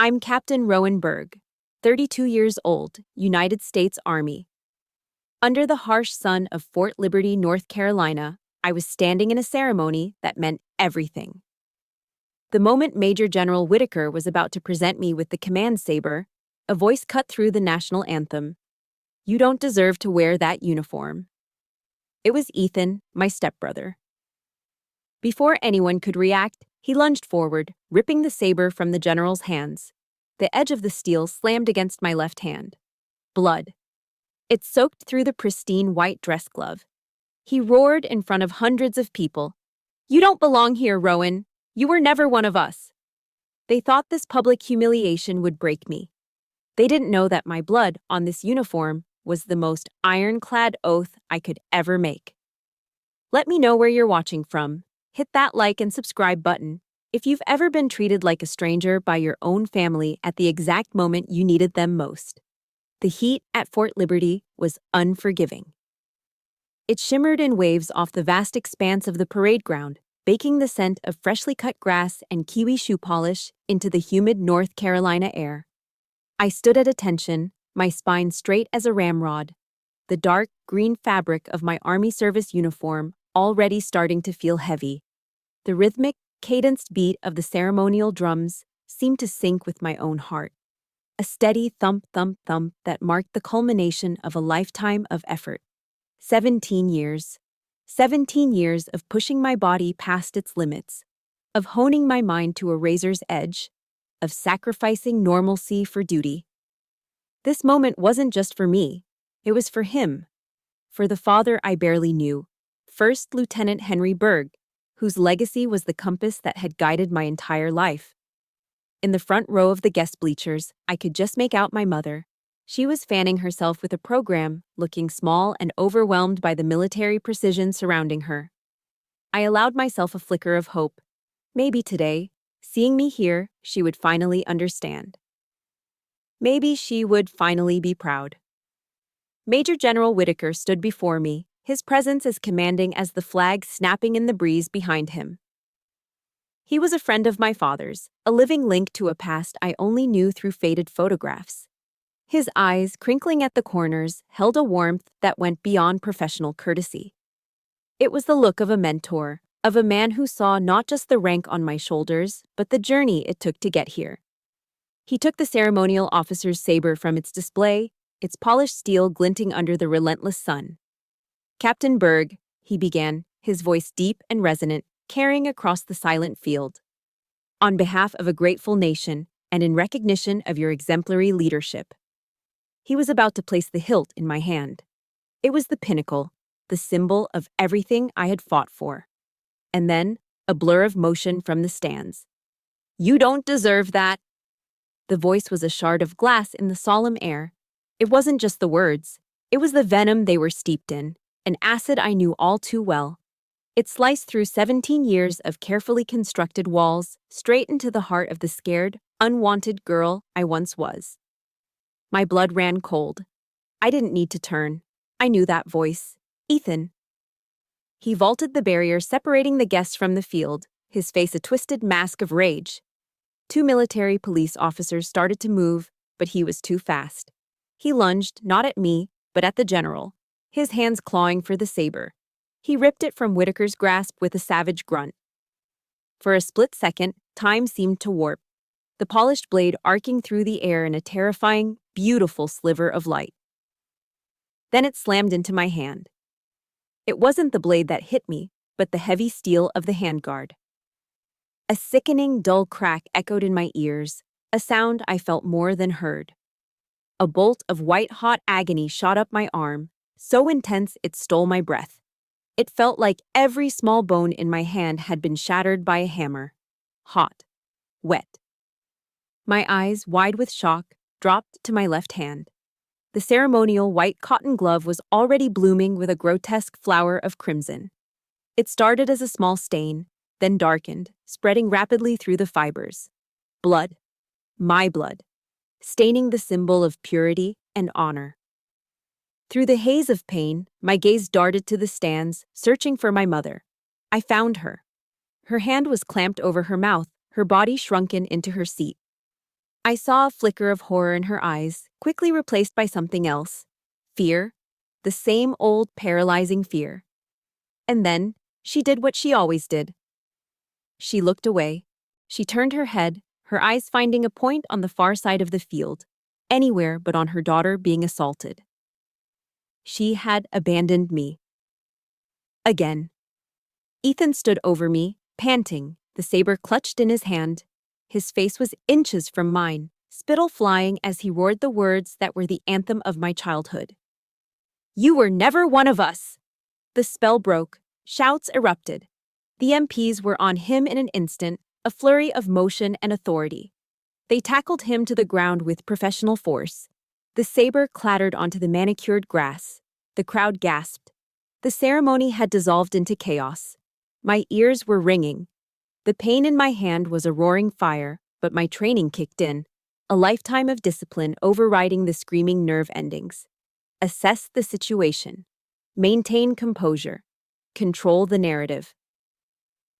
I'm Captain Rowan Berg, 32 years old, United States Army. Under the harsh sun of Fort Liberty, North Carolina, I was standing in a ceremony that meant everything. The moment Major General Whitaker was about to present me with the command saber, a voice cut through the national anthem. "You don't deserve to wear that uniform." It was Ethan, my stepbrother. Before anyone could react, he lunged forward, ripping the saber from the general's hands. The edge of the steel slammed against my left hand. Blood. It soaked through the pristine white dress glove. He roared in front of hundreds of people. "You don't belong here, Rowan. You were never one of us." They thought this public humiliation would break me. They didn't know that my blood on this uniform was the most ironclad oath I could ever make. Let me know where you're watching from. Hit that like and subscribe button if you've ever been treated like a stranger by your own family at the exact moment you needed them most. The heat at Fort Liberty was unforgiving. It shimmered in waves off the vast expanse of the parade ground, baking the scent of freshly cut grass and kiwi shoe polish into the humid North Carolina air. I stood at attention, my spine straight as a ramrod, the dark green fabric of my Army service uniform already starting to feel heavy. The rhythmic, cadenced beat of the ceremonial drums seemed to sync with my own heart. A steady thump, thump, thump that marked the culmination of a lifetime of effort. 17 years. 17 years of pushing my body past its limits, of honing my mind to a razor's edge, of sacrificing normalcy for duty. This moment wasn't just for me. It was for him. For the father I barely knew, First Lieutenant Henry Berg, whose legacy was the compass that had guided my entire life. In the front row of the guest bleachers, I could just make out my mother. She was fanning herself with a program, looking small and overwhelmed by the military precision surrounding her. I allowed myself a flicker of hope. Maybe today, seeing me here, she would finally understand. Maybe she would finally be proud. Major General Whitaker stood before me, his presence as commanding as the flag snapping in the breeze behind him. He was a friend of my father's, a living link to a past I only knew through faded photographs. His eyes, crinkling at the corners, held a warmth that went beyond professional courtesy. It was the look of a mentor, of a man who saw not just the rank on my shoulders, but the journey it took to get here. He took the ceremonial officer's saber from its display, its polished steel glinting under the relentless sun. "Captain Berg," he began, his voice deep and resonant, carrying across the silent field. "On behalf of a grateful nation, and in recognition of your exemplary leadership." He was about to place the hilt in my hand. It was the pinnacle, the symbol of everything I had fought for. And then, a blur of motion from the stands. "You don't deserve that." The voice was a shard of glass in the solemn air. It wasn't just the words. It was the venom they were steeped in, an acid I knew all too well. It sliced through 17 years of carefully constructed walls, straight into the heart of the scared, unwanted girl I once was. My blood ran cold. I didn't need to turn. I knew that voice. Ethan. He vaulted the barrier separating the guests from the field, his face a twisted mask of rage. 2 military police officers started to move, but he was too fast. He lunged, not at me, but at the general, his hands clawing for the saber. He ripped it from Whitaker's grasp with a savage grunt. For a split second, time seemed to warp, the polished blade arcing through the air in a terrifying, beautiful sliver of light. Then it slammed into my hand. It wasn't the blade that hit me, but the heavy steel of the handguard. A sickening, dull crack echoed in my ears, a sound I felt more than heard. A bolt of white-hot agony shot up my arm, so intense it stole my breath. It felt like every small bone in my hand had been shattered by a hammer. Hot. Wet. My eyes, wide with shock, dropped to my left hand. The ceremonial white cotton glove was already blooming with a grotesque flower of crimson. It started as a small stain, then darkened, spreading rapidly through the fibers. Blood. My blood. Staining the symbol of purity and honor. Through the haze of pain, my gaze darted to the stands, searching for my mother. I found her. Her hand was clamped over her mouth, her body shrunken into her seat. I saw a flicker of horror in her eyes, quickly replaced by something else. Fear. The same old paralyzing fear. And then, she did what she always did. She looked away. She turned her head, her eyes finding a point on the far side of the field, anywhere but on her daughter being assaulted. She had abandoned me. Again. Ethan stood over me, panting, the saber clutched in his hand. His face was inches from mine, spittle flying as he roared the words that were the anthem of my childhood. "You were never one of us!" The spell broke. Shouts erupted. The MPs were on him in an instant, a flurry of motion and authority. They tackled him to the ground with professional force. The saber clattered onto the manicured grass. The crowd gasped. The ceremony had dissolved into chaos. My ears were ringing. The pain in my hand was a roaring fire, but my training kicked in, a lifetime of discipline overriding the screaming nerve endings. Assess the situation. Maintain composure. Control the narrative.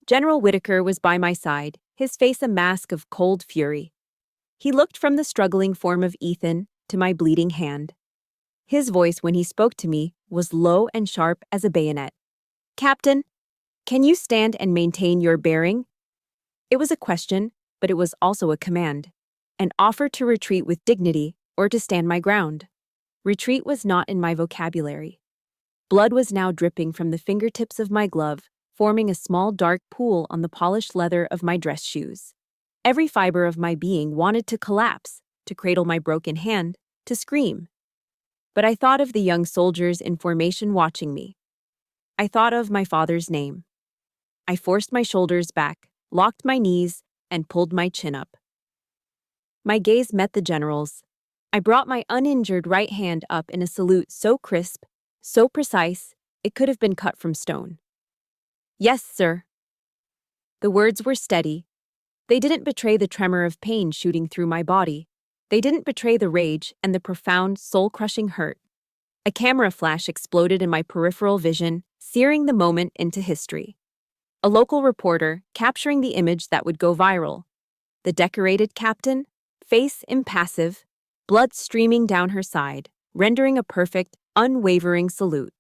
General Whitaker was by my side, his face a mask of cold fury. He looked from the struggling form of Ethan to my bleeding hand. His voice, when he spoke to me, was low and sharp as a bayonet. "Captain, can you stand and maintain your bearing?" It was a question, but it was also a command. An offer to retreat with dignity or to stand my ground. Retreat was not in my vocabulary. Blood was now dripping from the fingertips of my glove, forming a small dark pool on the polished leather of my dress shoes. Every fiber of my being wanted to collapse, to cradle my broken hand, to scream. But I thought of the young soldiers in formation watching me. I thought of my father's name. I forced my shoulders back, locked my knees, and pulled my chin up. My gaze met the general's. I brought my uninjured right hand up in a salute so crisp, so precise, it could have been cut from stone. "Yes, sir." The words were steady. They didn't betray the tremor of pain shooting through my body. They didn't betray the rage and the profound, soul-crushing hurt. A camera flash exploded in my peripheral vision, searing the moment into history. A local reporter capturing the image that would go viral. The decorated captain, face impassive, blood streaming down her side, rendering a perfect, unwavering salute.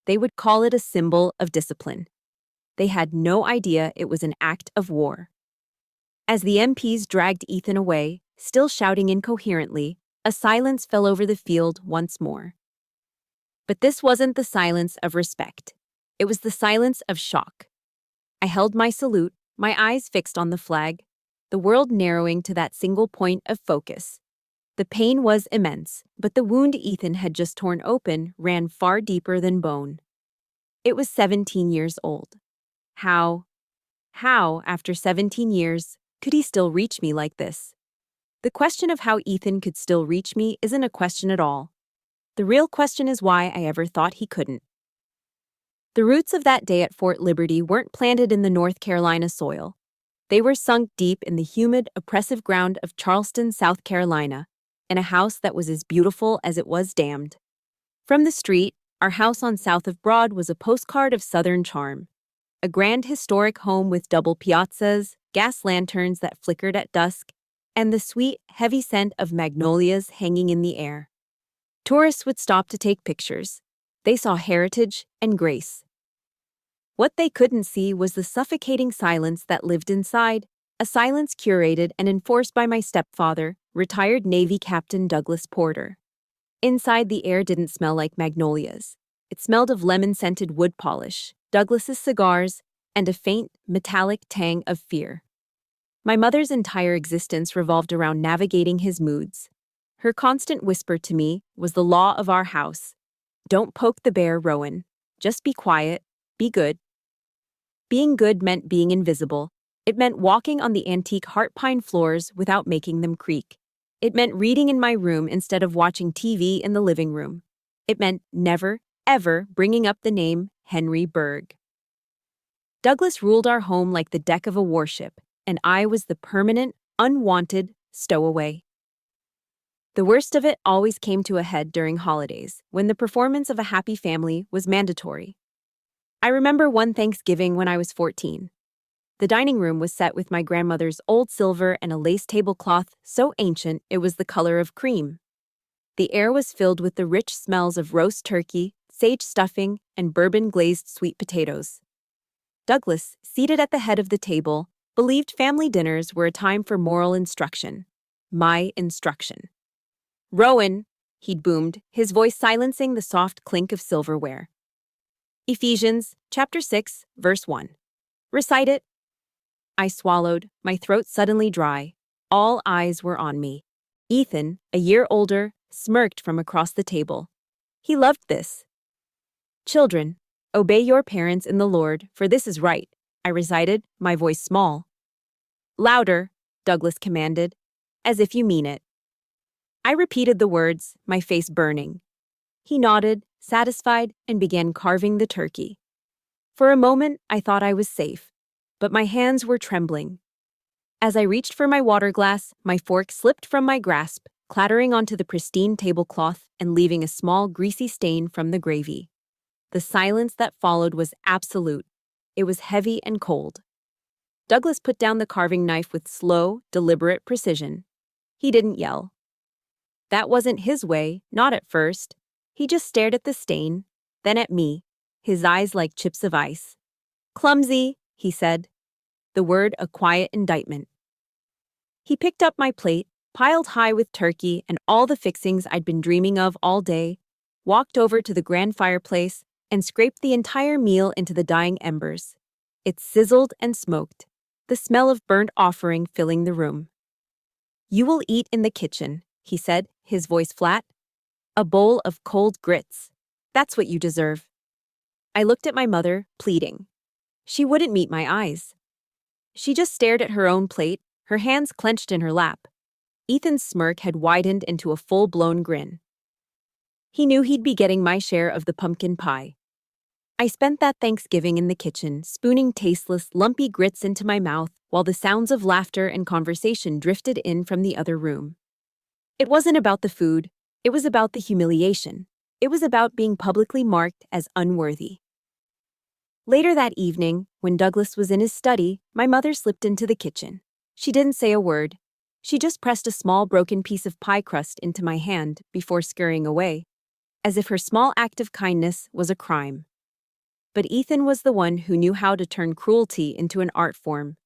They would call it a symbol of discipline. They had no idea it was an act of war. As the MPs dragged Ethan away, still shouting incoherently, a silence fell over the field once more. But this wasn't the silence of respect. It was the silence of shock. I held my salute, my eyes fixed on the flag, the world narrowing to that single point of focus. The pain was immense, but the wound Ethan had just torn open ran far deeper than bone. It was 17 years old. How, after 17 years, could he still reach me like this? The question of how Ethan could still reach me isn't a question at all. The real question is why I ever thought he couldn't. The roots of that day at Fort Liberty weren't planted in the North Carolina soil. They were sunk deep in the humid, oppressive ground of Charleston, South Carolina, in a house that was as beautiful as it was damned. From the street, our house on South of Broad was a postcard of Southern charm. A grand historic home with double piazzas, gas lanterns that flickered at dusk, and the sweet, heavy scent of magnolias hanging in the air. Tourists would stop to take pictures. They saw heritage and grace. What they couldn't see was the suffocating silence that lived inside, a silence curated and enforced by my stepfather, retired Navy Captain Douglas Porter. Inside, the air didn't smell like magnolias. It smelled of lemon-scented wood polish, Douglas's cigars, and a faint, metallic tang of fear. My mother's entire existence revolved around navigating his moods. Her constant whisper to me was the law of our house. Don't poke the bear, Rowan. Just be quiet. Be good. Being good meant being invisible. It meant walking on the antique heart pine floors without making them creak. It meant reading in my room instead of watching TV in the living room. It meant never, ever bringing up the name Henry Berg. Douglas ruled our home like the deck of a warship, and I was the permanent, unwanted stowaway. The worst of it always came to a head during holidays, when the performance of a happy family was mandatory. I remember one Thanksgiving when I was 14. The dining room was set with my grandmother's old silver and a lace tablecloth so ancient it was the color of cream. The air was filled with the rich smells of roast turkey, sage stuffing, and bourbon-glazed sweet potatoes. Douglas, seated at the head of the table, believed family dinners were a time for moral instruction. My instruction. "Rowan," he'd boomed, his voice silencing the soft clink of silverware. "Ephesians, chapter 6, verse 1. Recite it." I swallowed, my throat suddenly dry. All eyes were on me. Ethan, a year older, smirked from across the table. He loved this. "Children, obey your parents in the Lord, for this is right," I recited, my voice small. "Louder," Douglas commanded, "as if you mean it." I repeated the words, my face burning. He nodded, satisfied, and began carving the turkey. For a moment, I thought I was safe, but my hands were trembling. As I reached for my water glass, my fork slipped from my grasp, clattering onto the pristine tablecloth and leaving a small greasy stain from the gravy. The silence that followed was absolute. It was heavy and cold. Douglas put down the carving knife with slow, deliberate precision. He didn't yell. That wasn't his way, not at first. He just stared at the stain, then at me, his eyes like chips of ice. "Clumsy," he said, the word a quiet indictment. He picked up my plate, piled high with turkey and all the fixings I'd been dreaming of all day, walked over to the grand fireplace, and scraped the entire meal into the dying embers. It sizzled and smoked, the smell of burnt offering filling the room. "You will eat in the kitchen," he said, his voice flat. "A bowl of cold grits. That's what you deserve." I looked at my mother, pleading. She wouldn't meet my eyes. She just stared at her own plate, her hands clenched in her lap. Ethan's smirk had widened into a full-blown grin. He knew he'd be getting my share of the pumpkin pie. I spent that Thanksgiving in the kitchen, spooning tasteless, lumpy grits into my mouth while the sounds of laughter and conversation drifted in from the other room. It wasn't about the food, it was about the humiliation. It was about being publicly marked as unworthy. Later that evening, when Douglas was in his study, my mother slipped into the kitchen. She didn't say a word. She just pressed a small broken piece of pie crust into my hand before scurrying away, as if her small act of kindness was a crime. But Ethan was the one who knew how to turn cruelty into an art form.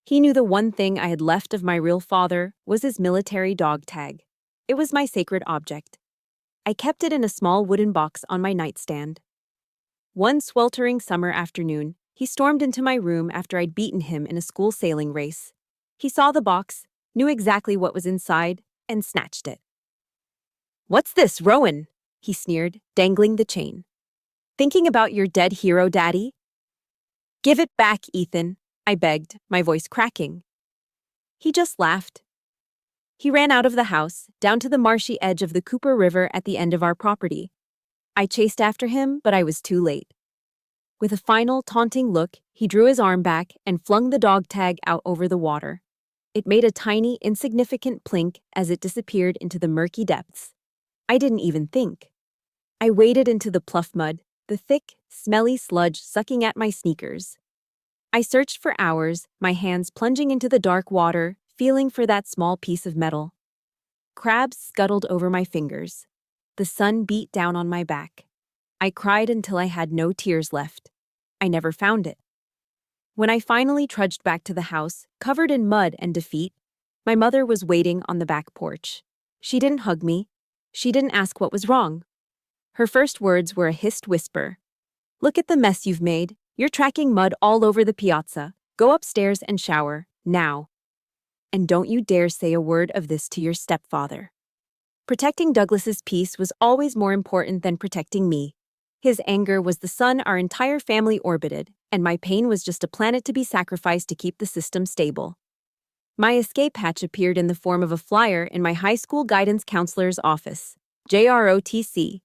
He knew the one thing I had left of my real father was his military dog tag. It was my sacred object. I kept it in a small wooden box on my nightstand. One sweltering summer afternoon, he stormed into my room after I'd beaten him in a school sailing race. He saw the box, knew exactly what was inside, and snatched it. "What's this, Rowan?" he sneered, dangling the chain. "Thinking about your dead hero, Daddy?" "Give it back, Ethan," I begged, my voice cracking. He just laughed. He ran out of the house, down to the marshy edge of the Cooper River at the end of our property. I chased after him, but I was too late. With a final, taunting look, he drew his arm back and flung the dog tag out over the water. It made a tiny, insignificant plink as it disappeared into the murky depths. I didn't even think. I waded into the pluff mud, the thick, smelly sludge sucking at my sneakers. I searched for hours, my hands plunging into the dark water, feeling for that small piece of metal. Crabs scuttled over my fingers. The sun beat down on my back. I cried until I had no tears left. I never found it. When I finally trudged back to the house, covered in mud and defeat, my mother was waiting on the back porch. She didn't hug me. She didn't ask what was wrong. Her first words were a hissed whisper. "Look at the mess you've made. You're tracking mud all over the piazza. Go upstairs and shower, now. And don't you dare say a word of this to your stepfather." Protecting Douglas's peace was always more important than protecting me. His anger was the sun our entire family orbited, and my pain was just a planet to be sacrificed to keep the system stable. My escape hatch appeared in the form of a flyer in my high school guidance counselor's office, JROTC,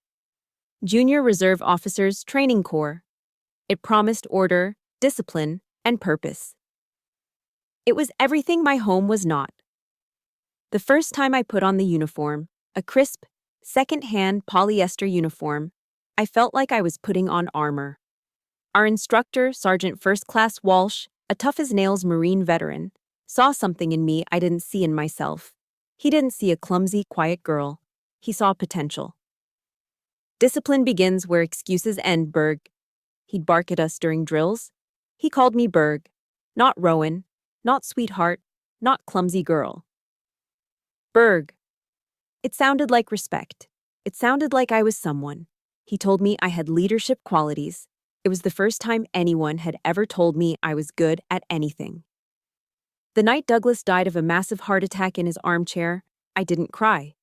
Junior Reserve Officers Training Corps. It promised order, discipline, and purpose. It was everything my home was not. The first time I put on the uniform, a crisp, second-hand polyester uniform, I felt like I was putting on armor. Our instructor, Sergeant First Class Walsh, a tough-as-nails Marine veteran, saw something in me I didn't see in myself. He didn't see a clumsy, quiet girl. He saw potential. Discipline begins where excuses end, Berg. He'd bark at us during drills. He called me Berg, not Rowan, not sweetheart, not clumsy girl. Berg. It sounded like respect. It sounded like I was someone. He told me I had leadership qualities. It was the first time anyone had ever told me I was good at anything. The night Douglas died of a massive heart attack in his armchair, I didn't cry.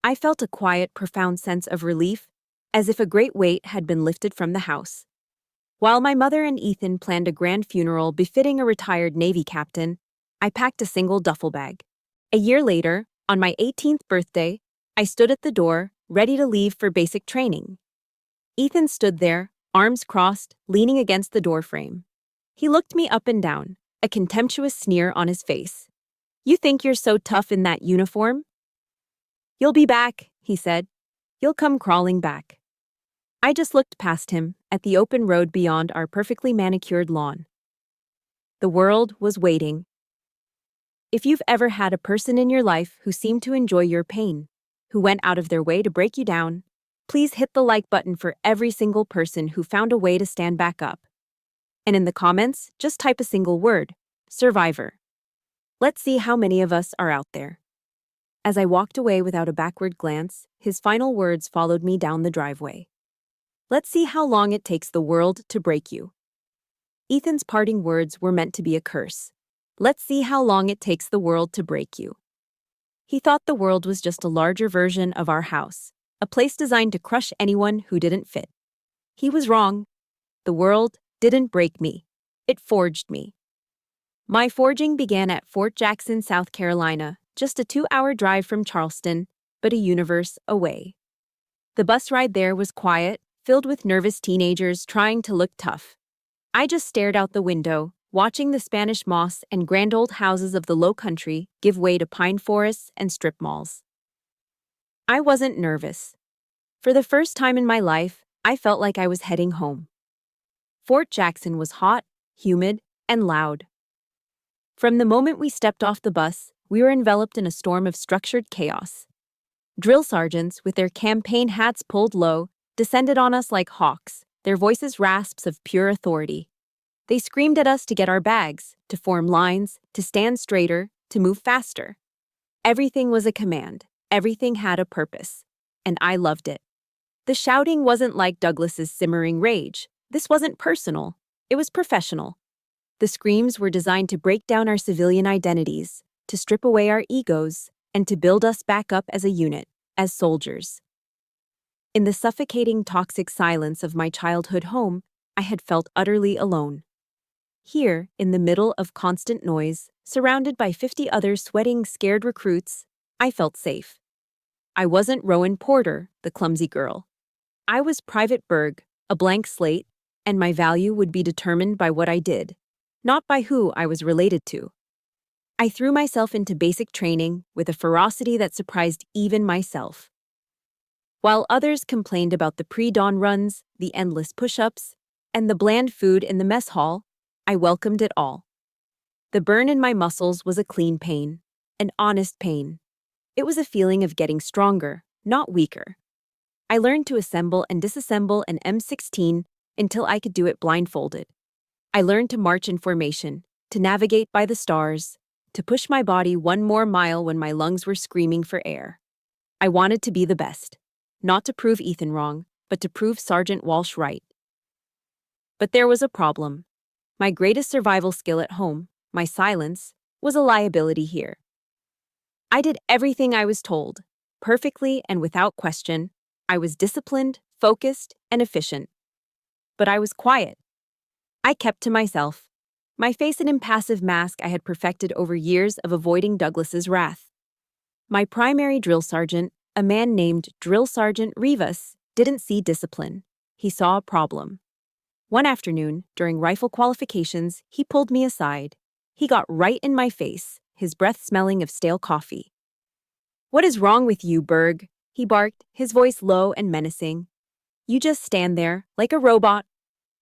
I felt a quiet, profound sense of relief, as if a great weight had been lifted from the house. While my mother and Ethan planned a grand funeral befitting a retired Navy captain, I packed a single duffel bag. A year later, on my 18th birthday, I stood at the door, ready to leave for basic training. Ethan stood there, arms crossed, leaning against the doorframe. He looked me up and down, a contemptuous sneer on his face. "You think you're so tough in that uniform?" "You'll be back," he said. "You'll come crawling back." I just looked past him, at the open road beyond our perfectly manicured lawn. The world was waiting. If you've ever had a person in your life who seemed to enjoy your pain, who went out of their way to break you down, please hit the like button for every single person who found a way to stand back up. And in the comments, just type a single word: survivor. Let's see how many of us are out there. As I walked away without a backward glance, his final words followed me down the driveway. Let's see how long it takes the world to break you. Ethan's parting words were meant to be a curse. Let's see how long it takes the world to break you. He thought the world was just a larger version of our house, a place designed to crush anyone who didn't fit. He was wrong. The world didn't break me. It forged me. My forging began at Fort Jackson, South Carolina, just a 2-hour drive from Charleston, but a universe away. The bus ride there was quiet, filled with nervous teenagers trying to look tough. I just stared out the window, watching the Spanish moss and grand old houses of the Low Country give way to pine forests and strip malls. I wasn't nervous. For the first time in my life, I felt like I was heading home. Fort Jackson was hot, humid, and loud. From the moment we stepped off the bus, we were enveloped in a storm of structured chaos. Drill sergeants, with their campaign hats pulled low, descended on us like hawks, their voices rasps of pure authority. They screamed at us to get our bags, to form lines, to stand straighter, to move faster. Everything was a command. Everything had a purpose. And I loved it. The shouting wasn't like Douglas's simmering rage. This wasn't personal. It was professional. The screams were designed to break down our civilian identities, to strip away our egos, and to build us back up as a unit, as soldiers. In the suffocating, toxic silence of my childhood home, I had felt utterly alone. Here, in the middle of constant noise, surrounded by 50 other sweating, scared recruits, I felt safe. I wasn't Rowan Porter, the clumsy girl. I was Private Berg, a blank slate, and my value would be determined by what I did, not by who I was related to. I threw myself into basic training with a ferocity that surprised even myself. While others complained about the pre-dawn runs, the endless push-ups, and the bland food in the mess hall, I welcomed it all. The burn in my muscles was a clean pain, an honest pain. It was a feeling of getting stronger, not weaker. I learned to assemble and disassemble an M16 until I could do it blindfolded. I learned to march in formation, to navigate by the stars, to push my body one more mile when my lungs were screaming for air. I wanted to be the best, not to prove Ethan wrong, but to prove Sergeant Walsh right. But there was a problem. My greatest survival skill at home, my silence, was a liability here. I did everything I was told, perfectly and without question. I was disciplined, focused, and efficient. But I was quiet. I kept to myself, my face an impassive mask I had perfected over years of avoiding Douglas's wrath. My primary drill sergeant, a man named Drill Sergeant Rivas, didn't see discipline. He saw a problem. One afternoon, during rifle qualifications, he pulled me aside. He got right in my face, his breath smelling of stale coffee. "What is wrong with you, Berg?" he barked, his voice low and menacing. "You just stand there, like a robot.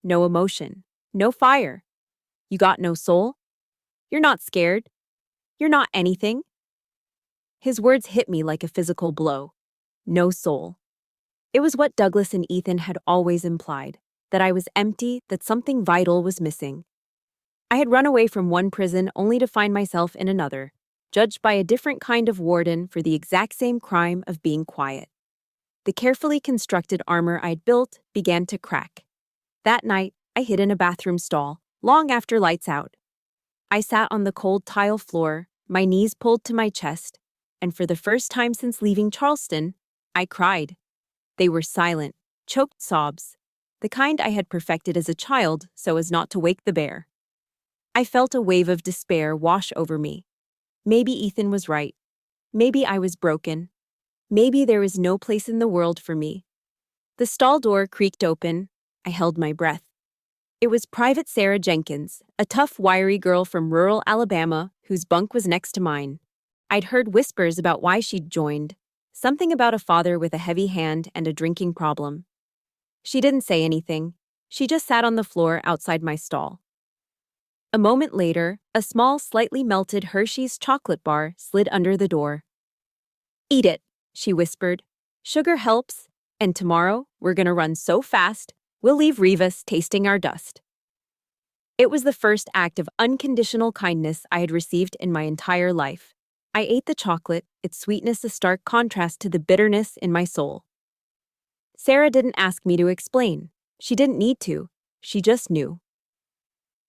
No emotion, no fire. You got no soul? You're not scared? You're not anything? His words hit me like a physical blow. No soul. It was what Douglas and Ethan had always implied, that I was empty, that something vital was missing. I had run away from one prison only to find myself in another, judged by a different kind of warden for the exact same crime of being quiet. The carefully constructed armor I'd built began to crack. That night, I hid in a bathroom stall, long after lights out. I sat on the cold tile floor, my knees pulled to my chest, and for the first time since leaving Charleston, I cried. They were silent, choked sobs, the kind I had perfected as a child so as not to wake the bear. I felt a wave of despair wash over me. Maybe Ethan was right. Maybe I was broken. Maybe there was no place in the world for me. The stall door creaked open. I held my breath. It was Private Sarah Jenkins, a tough, wiry girl from rural Alabama whose bunk was next to mine. I'd heard whispers about why she'd joined, something about a father with a heavy hand and a drinking problem. She didn't say anything. She just sat on the floor outside my stall. A moment later, a small, slightly melted Hershey's chocolate bar slid under the door. "Eat it," she whispered. "Sugar helps, and tomorrow we're gonna run so fast, we'll leave Rivas tasting our dust." It was the first act of unconditional kindness I had received in my entire life. I ate the chocolate, its sweetness a stark contrast to the bitterness in my soul. Sarah didn't ask me to explain. She didn't need to. She just knew.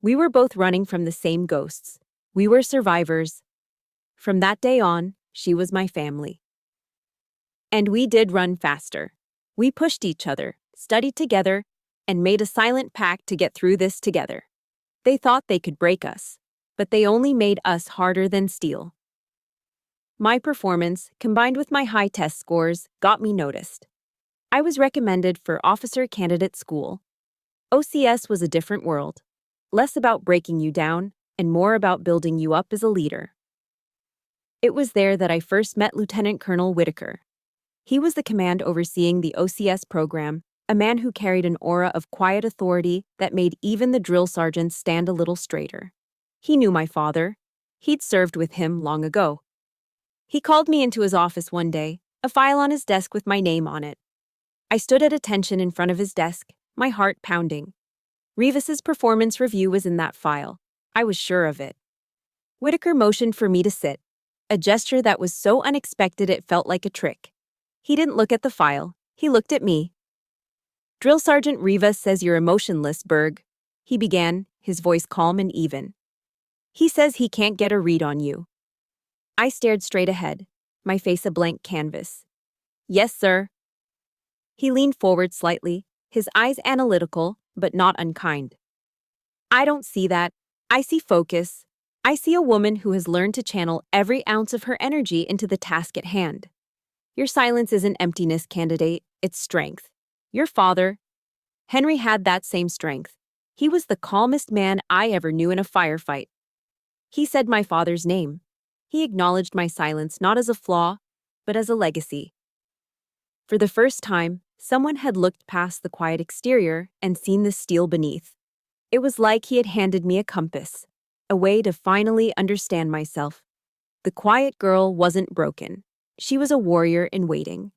We were both running from the same ghosts. We were survivors. From that day on, she was my family. And we did run faster. We pushed each other, studied together, and made a silent pact to get through this together. They thought they could break us, but they only made us harder than steel. My performance, combined with my high test scores, got me noticed. I was recommended for officer candidate school. OCS was a different world. Less about breaking you down, and more about building you up as a leader. It was there that I first met Lieutenant Colonel Whitaker. He was the command overseeing the OCS program, a man who carried an aura of quiet authority that made even the drill sergeants stand a little straighter. He knew my father. He'd served with him long ago. He called me into his office one day, a file on his desk with my name on it. I stood at attention in front of his desk, my heart pounding. Rivas's performance review was in that file. I was sure of it. Whitaker motioned for me to sit, a gesture that was so unexpected it felt like a trick. He didn't look at the file. He looked at me. "Drill Sergeant Rivas says you're emotionless, Berg," he began, his voice calm and even. "He says he can't get a read on you." I stared straight ahead, my face a blank canvas. "Yes, sir." He leaned forward slightly, his eyes analytical, but not unkind. "I don't see that. I see focus. I see a woman who has learned to channel every ounce of her energy into the task at hand. Your silence isn't emptiness, candidate, it's strength. Your father, Henry, had that same strength. He was the calmest man I ever knew in a firefight. He said my father's name. He acknowledged my silence not as a flaw, but as a legacy. For the first time, someone had looked past the quiet exterior and seen the steel beneath. It was like he had handed me a compass, a way to finally understand myself. The quiet girl wasn't broken. She was a warrior in waiting.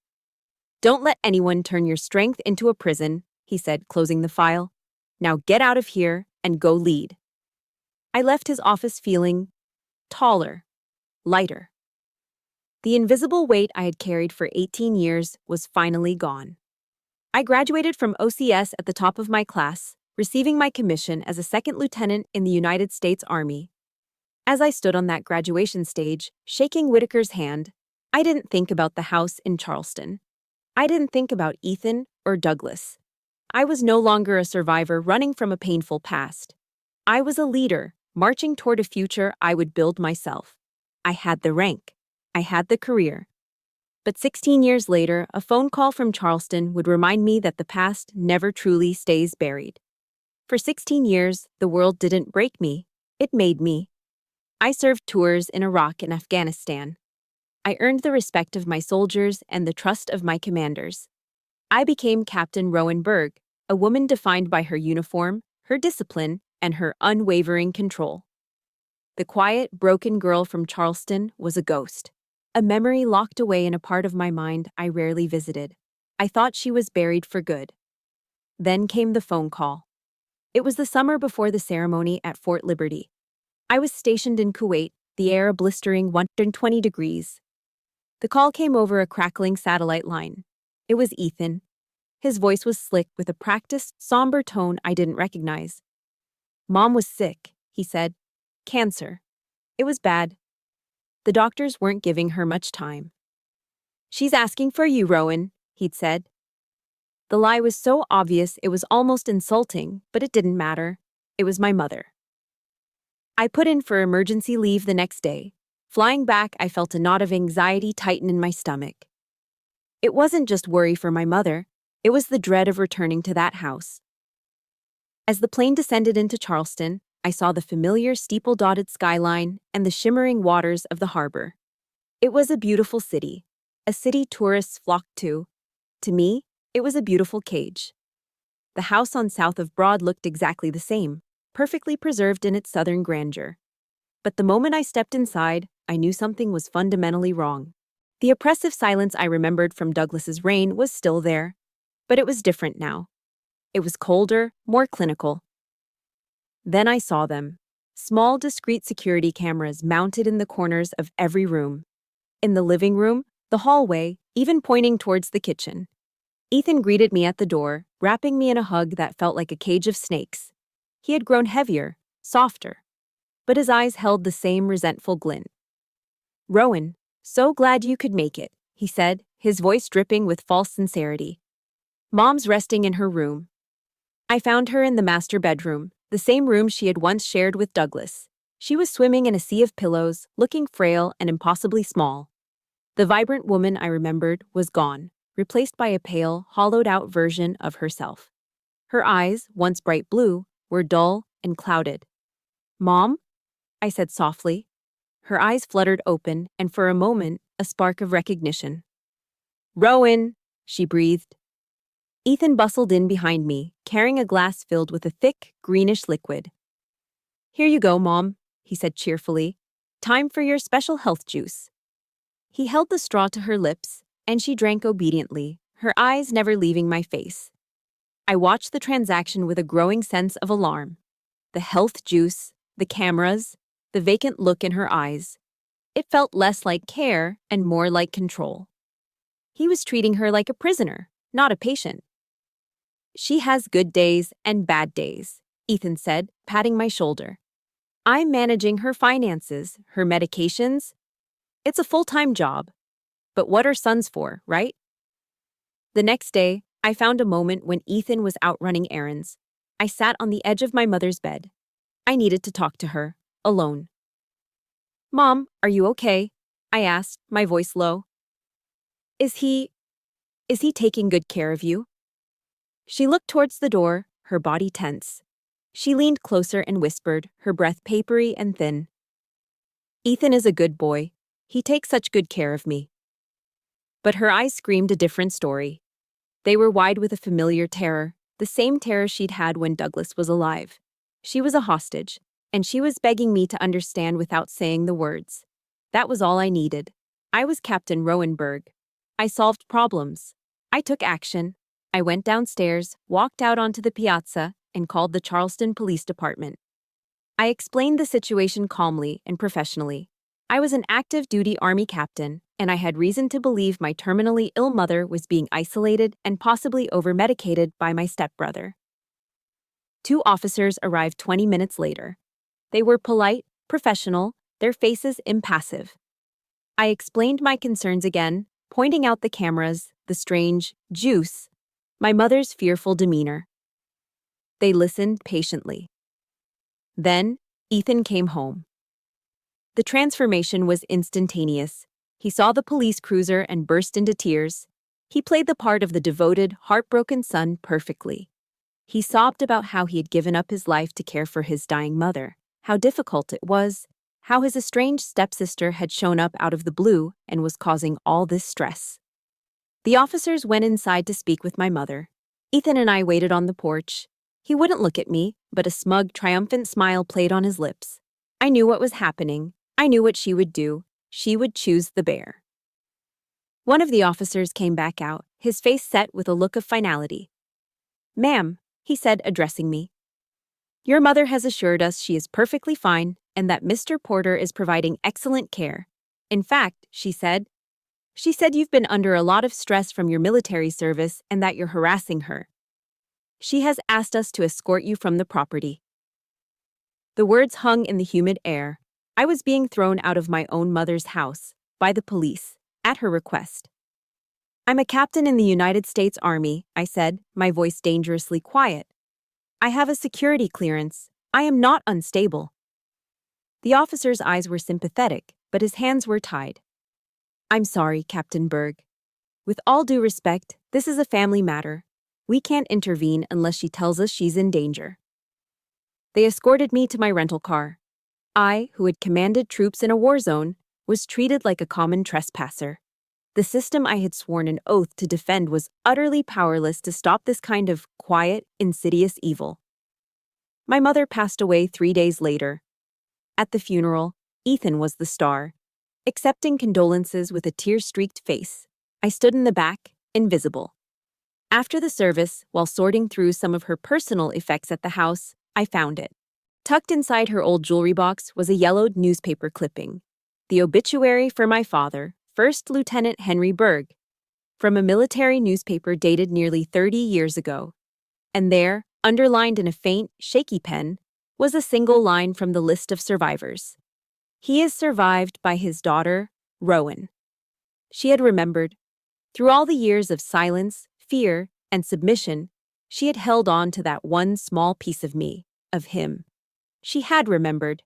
"Don't let anyone turn your strength into a prison," he said, closing the file. "Now get out of here and go lead." I left his office feeling taller, lighter. The invisible weight I had carried for 18 years was finally gone. I graduated from OCS at the top of my class, receiving my commission as a second lieutenant in the United States Army. As I stood on that graduation stage, shaking Whitaker's hand, I didn't think about the house in Charleston. I didn't think about Ethan or Douglas. I was no longer a survivor running from a painful past. I was a leader, marching toward a future I would build myself. I had the rank. I had the career. But 16 years later, a phone call from Charleston would remind me that the past never truly stays buried. For 16 years, the world didn't break me, it made me. I served tours in Iraq and Afghanistan. I earned the respect of my soldiers and the trust of my commanders. I became Captain Rowan Berg, a woman defined by her uniform, her discipline, and her unwavering control. The quiet, broken girl from Charleston was a ghost, a memory locked away in a part of my mind I rarely visited. I thought she was buried for good. Then came the phone call. It was the summer before the ceremony at Fort Liberty. I was stationed in Kuwait, the air a blistering 120 degrees. The call came over a crackling satellite line. It was Ethan. His voice was slick with a practiced, somber tone I didn't recognize. "Mom was sick," he said. "Cancer. It was bad. The doctors weren't giving her much time." "She's asking for you, Rowan," he'd said. The lie was so obvious it was almost insulting, but it didn't matter. It was my mother. I put in for emergency leave the next day. Flying back, I felt a knot of anxiety tighten in my stomach. It wasn't just worry for my mother, it was the dread of returning to that house. As the plane descended into Charleston, I saw the familiar steeple-dotted skyline and the shimmering waters of the harbor. It was a beautiful city, a city tourists flocked to. To me, it was a beautiful cage. The house on South of Broad looked exactly the same, perfectly preserved in its southern grandeur. But the moment I stepped inside, I knew something was fundamentally wrong. The oppressive silence I remembered from Douglas's reign was still there, but it was different now. It was colder, more clinical. Then I saw them. Small, discreet security cameras mounted in the corners of every room. In the living room, the hallway, even pointing towards the kitchen. Ethan greeted me at the door, wrapping me in a hug that felt like a cage of snakes. He had grown heavier, softer, but his eyes held the same resentful glint. "Rowan, so glad you could make it," he said, his voice dripping with false sincerity. "Mom's resting in her room." I found her in the master bedroom, the same room she had once shared with Douglas. She was swimming in a sea of pillows, looking frail and impossibly small. The vibrant woman I remembered was gone, replaced by a pale, hollowed-out version of herself. Her eyes, once bright blue, were dull and clouded. "Mom?" I said softly. Her eyes fluttered open, and for a moment, a spark of recognition. "Rowan!" she breathed. Ethan bustled in behind me, carrying a glass filled with a thick, greenish liquid. "Here you go, Mom," he said cheerfully. "Time for your special health juice." He held the straw to her lips, and she drank obediently, her eyes never leaving my face. I watched the transaction with a growing sense of alarm. The health juice, the cameras, the vacant look in her eyes. It felt less like care and more like control. He was treating her like a prisoner, not a patient. "She has good days and bad days," Ethan said, patting my shoulder. "I'm managing her finances, her medications. It's a full-time job. But what are sons for, right?" The next day, I found a moment when Ethan was out running errands. I sat on the edge of my mother's bed. I needed to talk to her, alone. "Mom, are you okay?" I asked, my voice low. Is he taking good care of you?" She looked towards the door, her body tense. She leaned closer and whispered, her breath papery and thin. "Ethan is a good boy. He takes such good care of me." But her eyes screamed a different story. They were wide with a familiar terror, the same terror she'd had when Douglas was alive. She was a hostage, and she was begging me to understand without saying the words. That was all I needed. I was Captain Rowanberg. I solved problems. I took action. I went downstairs, walked out onto the piazza, and called the Charleston Police Department. I explained the situation calmly and professionally. I was an active-duty Army captain, and I had reason to believe my terminally ill mother was being isolated and possibly over-medicated by my stepbrother. 2 officers arrived 20 minutes later. They were polite, professional, their faces impassive. I explained my concerns again, pointing out the cameras, the strange juice, my mother's fearful demeanor. They listened patiently. Then, Ethan came home. The transformation was instantaneous. He saw the police cruiser and burst into tears. He played the part of the devoted, heartbroken son perfectly. He sobbed about how he had given up his life to care for his dying mother, how difficult it was, how his estranged stepsister had shown up out of the blue and was causing all this stress. The officers went inside to speak with my mother. Ethan and I waited on the porch. He wouldn't look at me, but a smug, triumphant smile played on his lips. I knew what was happening. I knew what she would do. She would choose the bear. One of the officers came back out, his face set with a look of finality. "Ma'am," he said, addressing me, "your mother has assured us she is perfectly fine and that Mr. Porter is providing excellent care. In fact," she said you've been under a lot of stress from your military service and that you're harassing her. She has asked us to escort you from the property." The words hung in the humid air. I was being thrown out of my own mother's house, by the police, at her request. "I'm a captain in the United States Army," I said, my voice dangerously quiet. "I have a security clearance. I am not unstable." The officer's eyes were sympathetic, but his hands were tied. "I'm sorry, Captain Berg. With all due respect, this is a family matter. We can't intervene unless she tells us she's in danger." They escorted me to my rental car. I, who had commanded troops in a war zone, was treated like a common trespasser. The system I had sworn an oath to defend was utterly powerless to stop this kind of quiet, insidious evil. My mother passed away 3 days later. At the funeral, Ethan was the star. Accepting condolences with a tear-streaked face, I stood in the back, invisible. After the service, while sorting through some of her personal effects at the house, I found it. Tucked inside her old jewelry box was a yellowed newspaper clipping. The obituary for my father, First Lieutenant Henry Berg, from a military newspaper dated nearly 30 years ago. And there, underlined in a faint, shaky pen, was a single line from the list of survivors. "He is survived by his daughter, Rowan." She had remembered. Through all the years of silence, fear, and submission, she had held on to that one small piece of me, of him. She had remembered.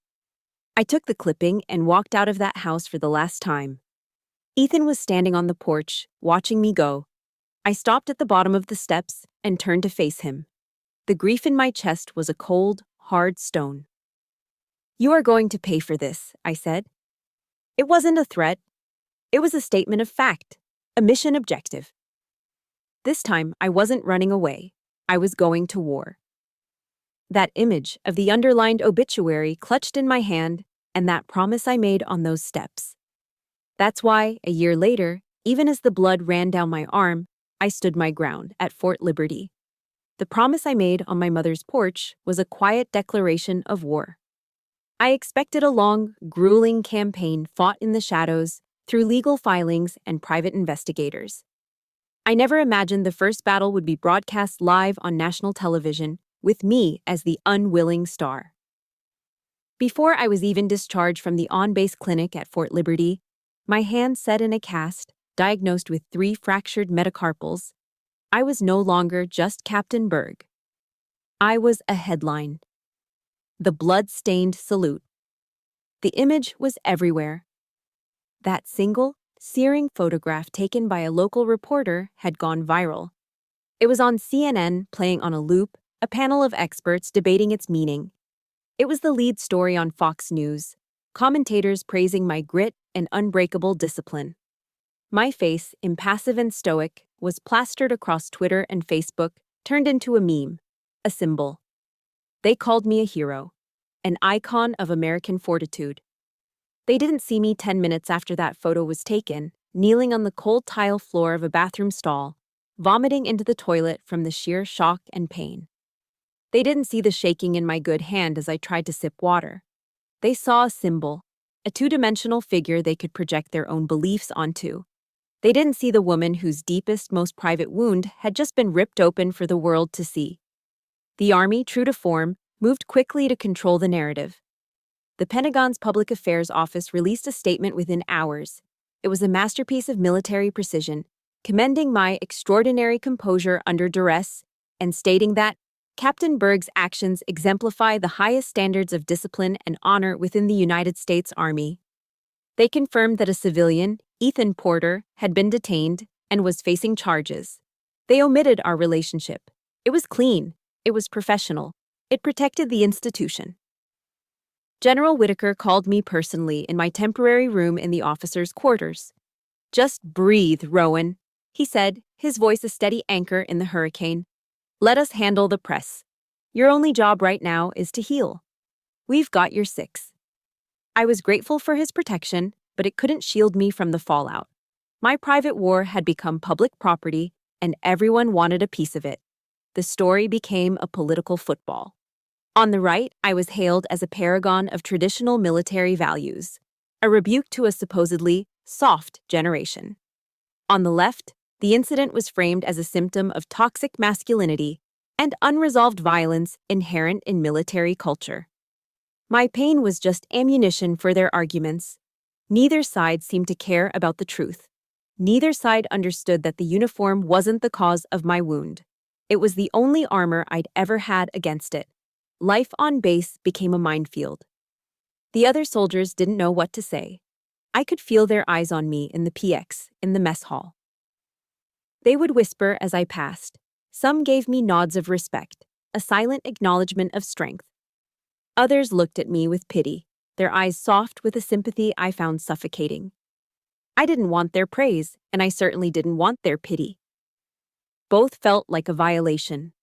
I took the clipping and walked out of that house for the last time. Ethan was standing on the porch, watching me go. I stopped at the bottom of the steps and turned to face him. The grief in my chest was a cold, hard stone. "You are going to pay for this," I said. It wasn't a threat. It was a statement of fact, a mission objective. This time, I wasn't running away. I was going to war. That image of the underlined obituary clutched in my hand, and that promise I made on those steps. That's why, a year later, even as the blood ran down my arm, I stood my ground at Fort Liberty. The promise I made on my mother's porch was a quiet declaration of war. I expected a long, grueling campaign fought in the shadows through legal filings and private investigators. I never imagined the first battle would be broadcast live on national television, with me as the unwilling star. Before I was even discharged from the on-base clinic at Fort Liberty, my hand set in a cast, diagnosed with 3 fractured metacarpals, I was no longer just Captain Berg. I was a headline. The blood-stained salute. The image was everywhere. That single, searing photograph taken by a local reporter had gone viral. It was on CNN, playing on a loop, a panel of experts debating its meaning. It was the lead story on Fox News, commentators praising my grit and unbreakable discipline. My face, impassive and stoic, was plastered across Twitter and Facebook, turned into a meme, a symbol. They called me a hero, an icon of American fortitude. They didn't see me 10 minutes after that photo was taken, kneeling on the cold tile floor of a bathroom stall, vomiting into the toilet from the sheer shock and pain. They didn't see the shaking in my good hand as I tried to sip water. They saw a symbol, a 2-dimensional figure they could project their own beliefs onto. They didn't see the woman whose deepest, most private wound had just been ripped open for the world to see. The Army, true to form, moved quickly to control the narrative. The Pentagon's Public Affairs Office released a statement within hours. It was a masterpiece of military precision, commending my extraordinary composure under duress and stating that Captain Berg's actions exemplify the highest standards of discipline and honor within the United States Army. They confirmed that a civilian, Ethan Porter, had been detained and was facing charges. They omitted our relationship. It was clean. It was professional. It protected the institution. General Whitaker called me personally in my temporary room in the officers' quarters. "Just breathe, Rowan," he said, his voice a steady anchor in the hurricane. "Let us handle the press." Your only job right now is to heal. We've got your six. I was grateful for his protection, but it couldn't shield me from the fallout. My private war had become public property, and everyone wanted a piece of it. The story became a political football. On the right, I was hailed as a paragon of traditional military values, a rebuke to a supposedly soft generation. On the left, the incident was framed as a symptom of toxic masculinity and unresolved violence inherent in military culture. My pain was just ammunition for their arguments. Neither side seemed to care about the truth. Neither side understood that the uniform wasn't the cause of my wound. It was the only armor I'd ever had against it. Life on base became a minefield. The other soldiers didn't know what to say. I could feel their eyes on me in the PX, in the mess hall. They would whisper as I passed. Some gave me nods of respect, a silent acknowledgement of strength. Others looked at me with pity, their eyes soft with a sympathy I found suffocating. I didn't want their praise, and I certainly didn't want their pity. Both felt like a violation.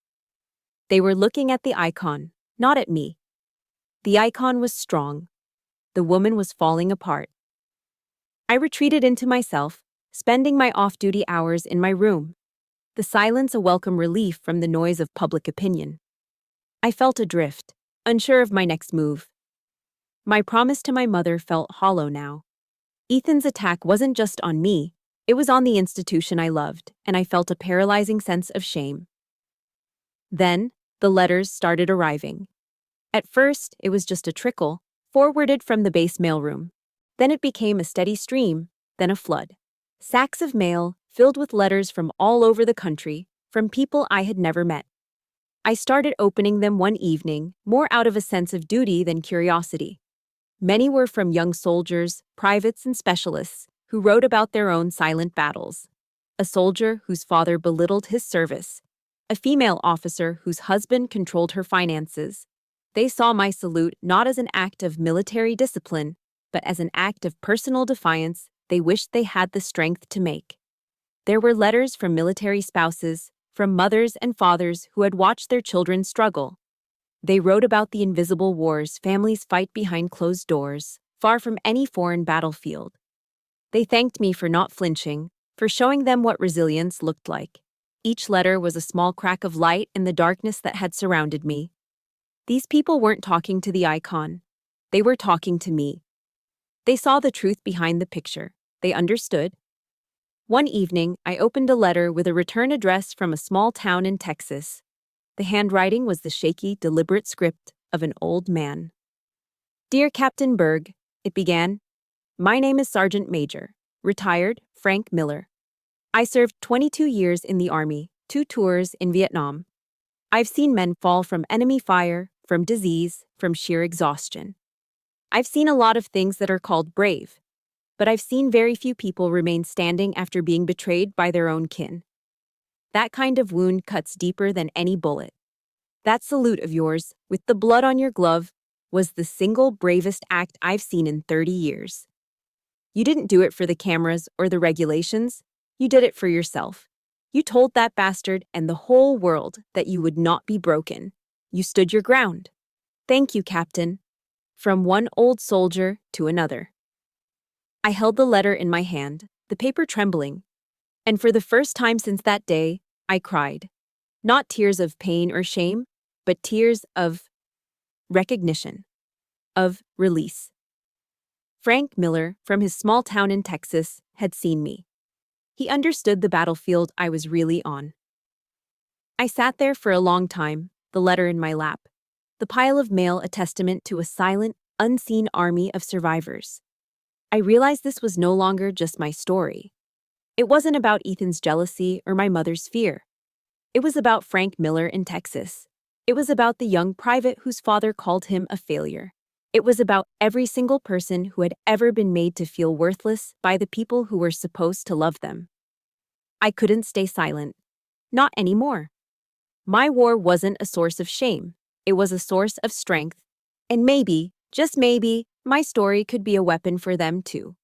They were looking at the icon, not at me. The icon was strong. The woman was falling apart. I retreated into myself, spending my off-duty hours in my room. The silence a welcome relief from the noise of public opinion. I felt adrift, unsure of my next move. My promise to my mother felt hollow now. Ethan's attack wasn't just on me, it was on the institution I loved, and I felt a paralyzing sense of shame. Then, the letters started arriving. At first, it was just a trickle, forwarded from the base mailroom. Then it became a steady stream, then a flood. Sacks of mail, filled with letters from all over the country, from people I had never met. I started opening them one evening, more out of a sense of duty than curiosity. Many were from young soldiers, privates, and specialists who wrote about their own silent battles. A soldier whose father belittled his service. A female officer whose husband controlled her finances. They saw my salute not as an act of military discipline, but as an act of personal defiance they wished they had the strength to make. There were letters from military spouses, from mothers and fathers who had watched their children struggle. They wrote about the invisible wars families fight behind closed doors, far from any foreign battlefield. They thanked me for not flinching, for showing them what resilience looked like. Each letter was a small crack of light in the darkness that had surrounded me. These people weren't talking to the icon. They were talking to me. They saw the truth behind the picture. They understood. One evening, I opened a letter with a return address from a small town in Texas. The handwriting was the shaky, deliberate script of an old man. Dear Captain Berg, it began. My name is Sergeant Major, retired Frank Miller. I served 22 years in the Army, 2 tours in Vietnam. I've seen men fall from enemy fire, from disease, from sheer exhaustion. I've seen a lot of things that are called brave, but I've seen very few people remain standing after being betrayed by their own kin. That kind of wound cuts deeper than any bullet. That salute of yours, with the blood on your glove, was the single bravest act I've seen in 30 years. You didn't do it for the cameras or the regulations. You did it for yourself. You told that bastard and the whole world that you would not be broken. You stood your ground. Thank you, Captain. From one old soldier to another. I held the letter in my hand, the paper trembling. And for the first time since that day, I cried. Not tears of pain or shame, but tears of recognition, of release. Frank Miller, from his small town in Texas, had seen me. He understood the battlefield I was really on. I sat there for a long time, the letter in my lap, the pile of mail a testament to a silent, unseen army of survivors. I realized this was no longer just my story. It wasn't about Ethan's jealousy or my mother's fear. It was about Frank Miller in Texas. It was about the young private whose father called him a failure. It was about every single person who had ever been made to feel worthless by the people who were supposed to love them. I couldn't stay silent. Not anymore. My war wasn't a source of shame. It was a source of strength. And maybe, just maybe, my story could be a weapon for them too.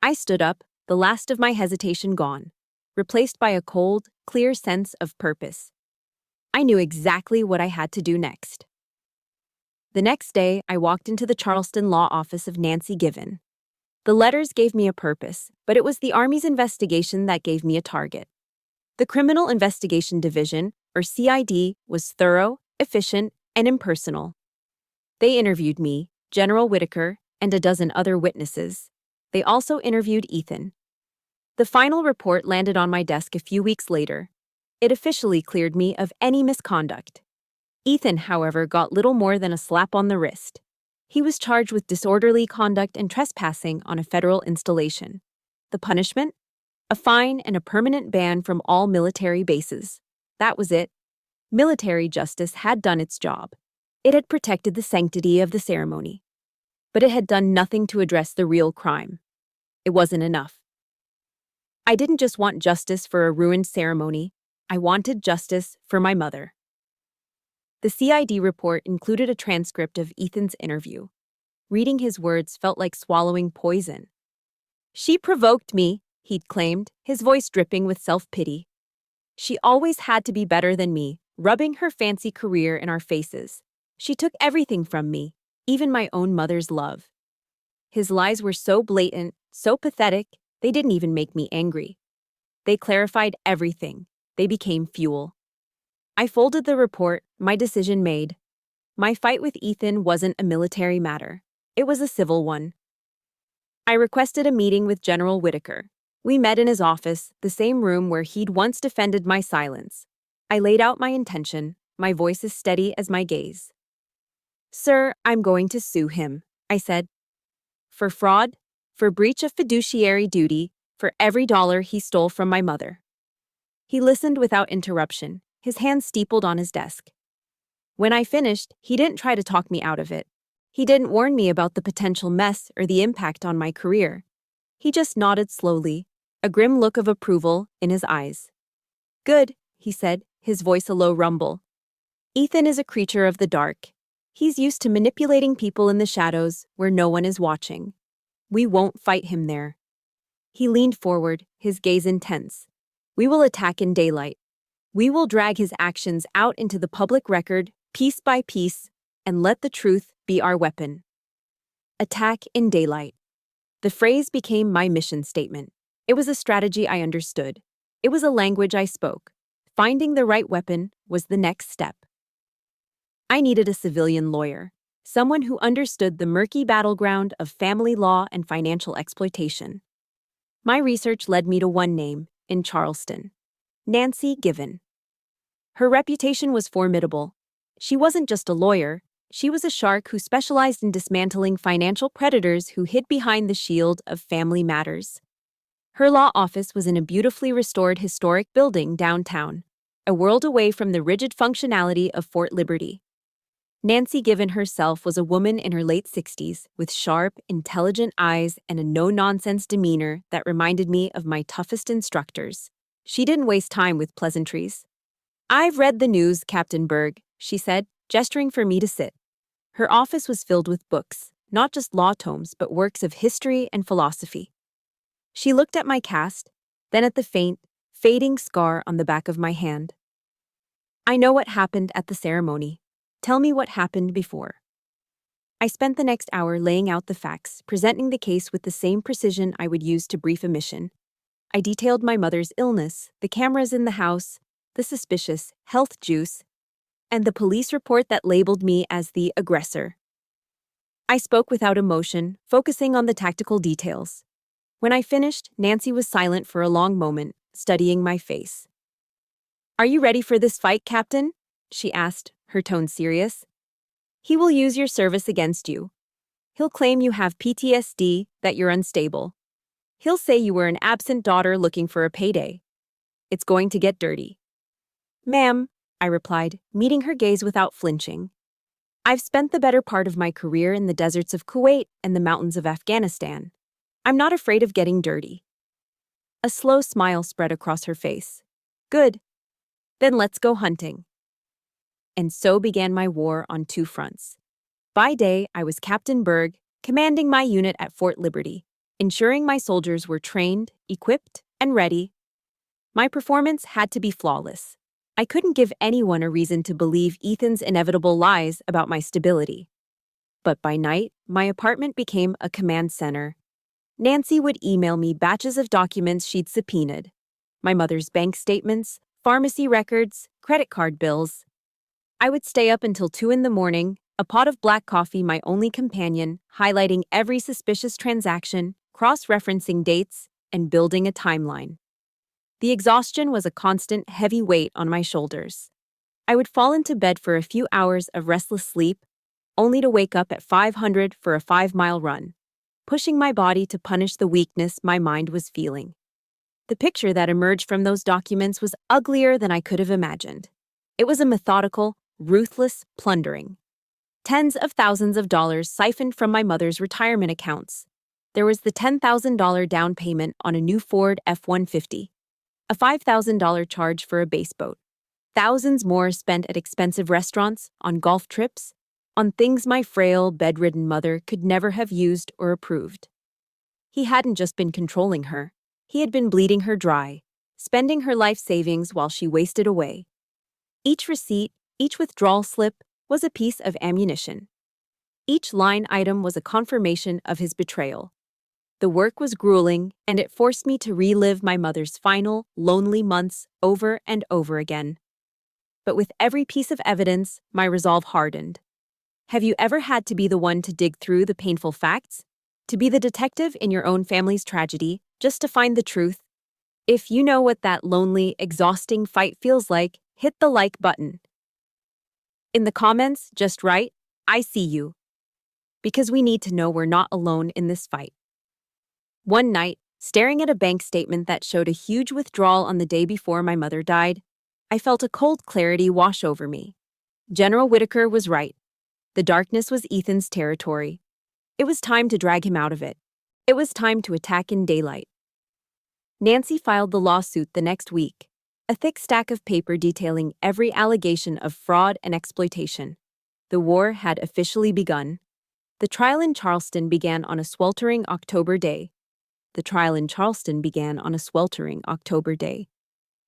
I stood up, the last of my hesitation gone, replaced by a cold, clear sense of purpose. I knew exactly what I had to do next. The next day, I walked into the Charleston law office of Nancy Given. The letters gave me a purpose, but it was the Army's investigation that gave me a target. The Criminal Investigation Division, or CID, was thorough, efficient, and impersonal. They interviewed me, General Whitaker, and a dozen other witnesses. They also interviewed Ethan. The final report landed on my desk a few weeks later. It officially cleared me of any misconduct. Ethan, however, got little more than a slap on the wrist. He was charged with disorderly conduct and trespassing on a federal installation. The punishment? A fine and a permanent ban from all military bases. That was it. Military justice had done its job. It had protected the sanctity of the ceremony. But it had done nothing to address the real crime. It wasn't enough. I didn't just want justice for a ruined ceremony. I wanted justice for my mother. The CID report included a transcript of Ethan's interview. Reading his words felt like swallowing poison. "She provoked me," he'd claimed, his voice dripping with self-pity. "She always had to be better than me, rubbing her fancy career in our faces. She took everything from me, even my own mother's love." His lies were so blatant, so pathetic, they didn't even make me angry. They clarified everything. They became fuel. I folded the report, my decision made. My fight with Ethan wasn't a military matter. It was a civil one. I requested a meeting with General Whitaker. We met in his office, the same room where he'd once defended my silence. I laid out my intention, my voice as steady as my gaze. "Sir, I'm going to sue him," I said. "For fraud, for breach of fiduciary duty, for every dollar he stole from my mother." He listened without interruption, his hands steepled on his desk. When I finished, he didn't try to talk me out of it. He didn't warn me about the potential mess or the impact on my career. He just nodded slowly, a grim look of approval in his eyes. "Good," he said, his voice a low rumble. "Ethan is a creature of the dark. He's used to manipulating people in the shadows where no one is watching. We won't fight him there." He leaned forward, his gaze intense. "We will attack in daylight. We will drag his actions out into the public record, piece by piece, and let the truth be our weapon." Attack in daylight. The phrase became my mission statement. It was a strategy I understood. It was a language I spoke. Finding the right weapon was the next step. I needed a civilian lawyer, someone who understood the murky battleground of family law and financial exploitation. My research led me to one name, in Charleston: Nancy Given. Her reputation was formidable. She wasn't just a lawyer, she was a shark who specialized in dismantling financial predators who hid behind the shield of family matters. Her law office was in a beautifully restored historic building downtown, a world away from the rigid functionality of Fort Liberty. Nancy Given herself was a woman in her late 60s with sharp, intelligent eyes and a no-nonsense demeanor that reminded me of my toughest instructors. She didn't waste time with pleasantries. "I've read the news, Captain Berg," she said, gesturing for me to sit. Her office was filled with books, not just law tomes, but works of history and philosophy. She looked at my cast, then at the faint, fading scar on the back of my hand. "I know what happened at the ceremony. Tell me what happened before." I spent the next hour laying out the facts, presenting the case with the same precision I would use to brief a mission. I detailed my mother's illness, the cameras in the house, the suspicious health juice, and the police report that labeled me as the aggressor. I spoke without emotion, focusing on the tactical details. When I finished, Nancy was silent for a long moment, studying my face. "Are you ready for this fight, Captain?" she asked, her tone serious. "He will use your service against you. He'll claim you have PTSD, that you're unstable. He'll say you were an absent daughter looking for a payday. It's going to get dirty." "Ma'am," I replied, meeting her gaze without flinching. "I've spent the better part of my career in the deserts of Kuwait and the mountains of Afghanistan. I'm not afraid of getting dirty." A slow smile spread across her face. "Good. Then let's go hunting." And so began my war on two fronts. By day, I was Captain Berg, commanding my unit at Fort Liberty, ensuring my soldiers were trained, equipped, and ready. My performance had to be flawless. I couldn't give anyone a reason to believe Ethan's inevitable lies about my stability. But by night, my apartment became a command center. Nancy would email me batches of documents she'd subpoenaed: my mother's bank statements, pharmacy records, credit card bills. I would stay up until 2 in the morning, a pot of black coffee my only companion, highlighting every suspicious transaction, cross-referencing dates, and building a timeline. The exhaustion was a constant, heavy weight on my shoulders. I would fall into bed for a few hours of restless sleep, only to wake up at 500 for a 5-mile run, pushing my body to punish the weakness my mind was feeling. The picture that emerged from those documents was uglier than I could have imagined. It was a methodical, ruthless plundering. Tens of thousands of dollars siphoned from my mother's retirement accounts. There was the $10,000 down payment on a new Ford F-150, a $5,000 charge for a base boat, thousands more spent at expensive restaurants, on golf trips, on things my frail, bedridden mother could never have used or approved. He hadn't just been controlling her. He had been bleeding her dry, spending her life savings while she wasted away. Each receipt, each withdrawal slip, was a piece of ammunition. Each line item was a confirmation of his betrayal. The work was grueling, and it forced me to relive my mother's final, lonely months over and over again. But with every piece of evidence, my resolve hardened. Have you ever had to be the one to dig through the painful facts? To be the detective in your own family's tragedy, just to find the truth? If you know what that lonely, exhausting fight feels like, hit the like button. In the comments, just write, "I see you." Because we need to know we're not alone in this fight. One night, staring at a bank statement that showed a huge withdrawal on the day before my mother died, I felt a cold clarity wash over me. General Whitaker was right. The darkness was Ethan's territory. It was time to drag him out of it. It was time to attack in daylight. Nancy filed the lawsuit the next week, a thick stack of paper detailing every allegation of fraud and exploitation. The war had officially begun. The trial in Charleston began on a sweltering October day.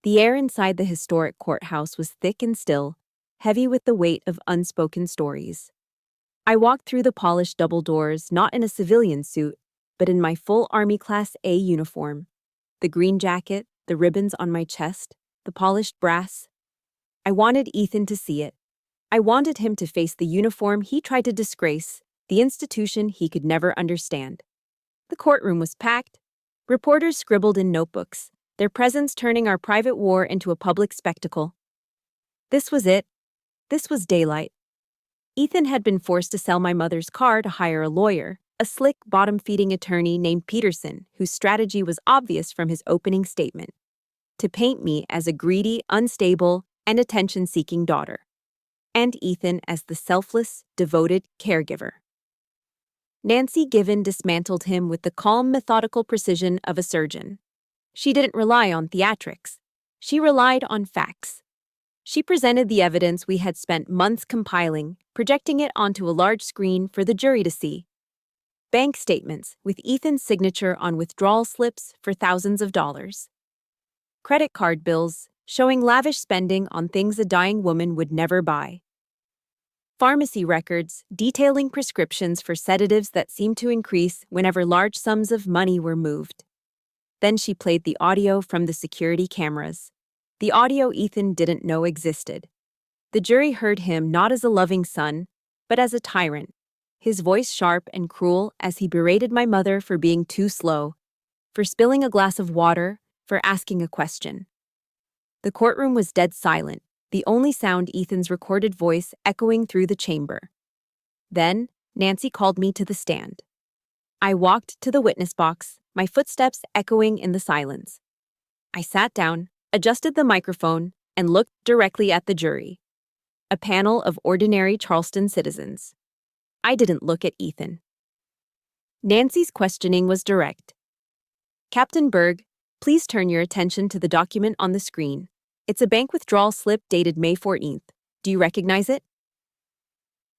The air inside the historic courthouse was thick and still, heavy with the weight of unspoken stories. I walked through the polished double doors, not in a civilian suit, but in my full Army Class A uniform. The green jacket, the ribbons on my chest, the polished brass. I wanted Ethan to see it. I wanted him to face the uniform he tried to disgrace, the institution he could never understand. The courtroom was packed. Reporters scribbled in notebooks, their presence turning our private war into a public spectacle. This was it. This was daylight. Ethan had been forced to sell my mother's car to hire a lawyer, a slick, bottom-feeding attorney named Peterson, whose strategy was obvious from his opening statement: to paint me as a greedy, unstable, and attention-seeking daughter, and Ethan as the selfless, devoted caregiver. Nancy Given dismantled him with the calm, methodical precision of a surgeon. She didn't rely on theatrics. She relied on facts. She presented the evidence we had spent months compiling, projecting it onto a large screen for the jury to see. Bank statements with Ethan's signature on withdrawal slips for thousands of dollars. Credit card bills showing lavish spending on things a dying woman would never buy. Pharmacy records detailing prescriptions for sedatives that seemed to increase whenever large sums of money were moved. Then she played the audio from the security cameras, the audio Ethan didn't know existed. The jury heard him not as a loving son, but as a tyrant, his voice sharp and cruel as he berated my mother for being too slow, for spilling a glass of water, for asking a question. The courtroom was dead silent, the only sound Ethan's recorded voice echoing through the chamber. Then, Nancy called me to the stand. I walked to the witness box, my footsteps echoing in the silence. I sat down, adjusted the microphone, and looked directly at the jury. A panel of ordinary Charleston citizens. I didn't look at Ethan. Nancy's questioning was direct. "Captain Berg, please turn your attention to the document on the screen. It's a bank withdrawal slip dated May 14th. Do you recognize it?"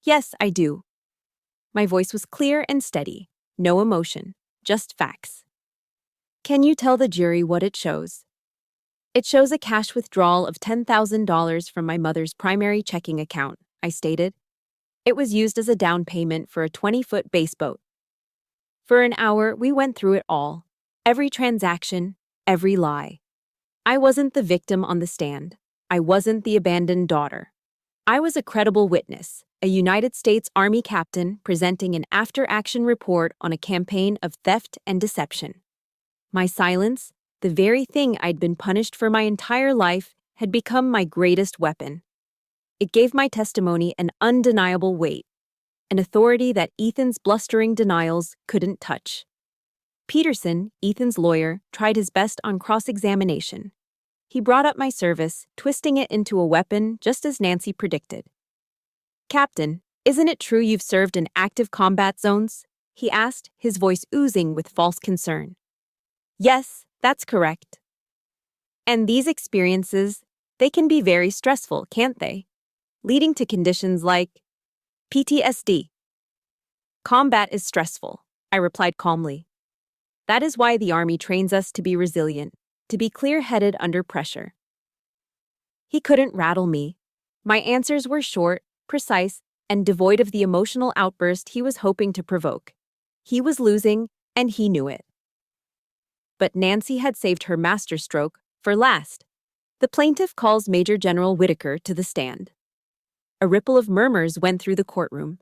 "Yes, I do." My voice was clear and steady. No emotion, just facts. "Can you tell the jury what it shows?" It shows a cash withdrawal of $10,000 from my mother's primary checking account, I stated. It was used as a down payment for a 20-foot bass boat. For an hour, we went through it all. Every transaction, every lie. I wasn't the victim on the stand. I wasn't the abandoned daughter. I was a credible witness, a United States Army captain presenting an after-action report on a campaign of theft and deception. My silence, the very thing I'd been punished for my entire life, had become my greatest weapon. It gave my testimony an undeniable weight, an authority that Ethan's blustering denials couldn't touch. Peterson, Ethan's lawyer, tried his best on cross-examination. He brought up my service, twisting it into a weapon just as Nancy predicted. "Captain, isn't it true you've served in active combat zones?" he asked, his voice oozing with false concern. "Yes, that's correct." "And these experiences, they can be very stressful, can't they? Leading to conditions like PTSD. "Combat is stressful," I replied calmly. "That is why the Army trains us to be resilient, to be clear-headed under pressure." He couldn't rattle me. My answers were short, precise, and devoid of the emotional outburst he was hoping to provoke. He was losing, and he knew it. But Nancy had saved her masterstroke for last. The plaintiff calls Major General Whitaker to the stand. A ripple of murmurs went through the courtroom.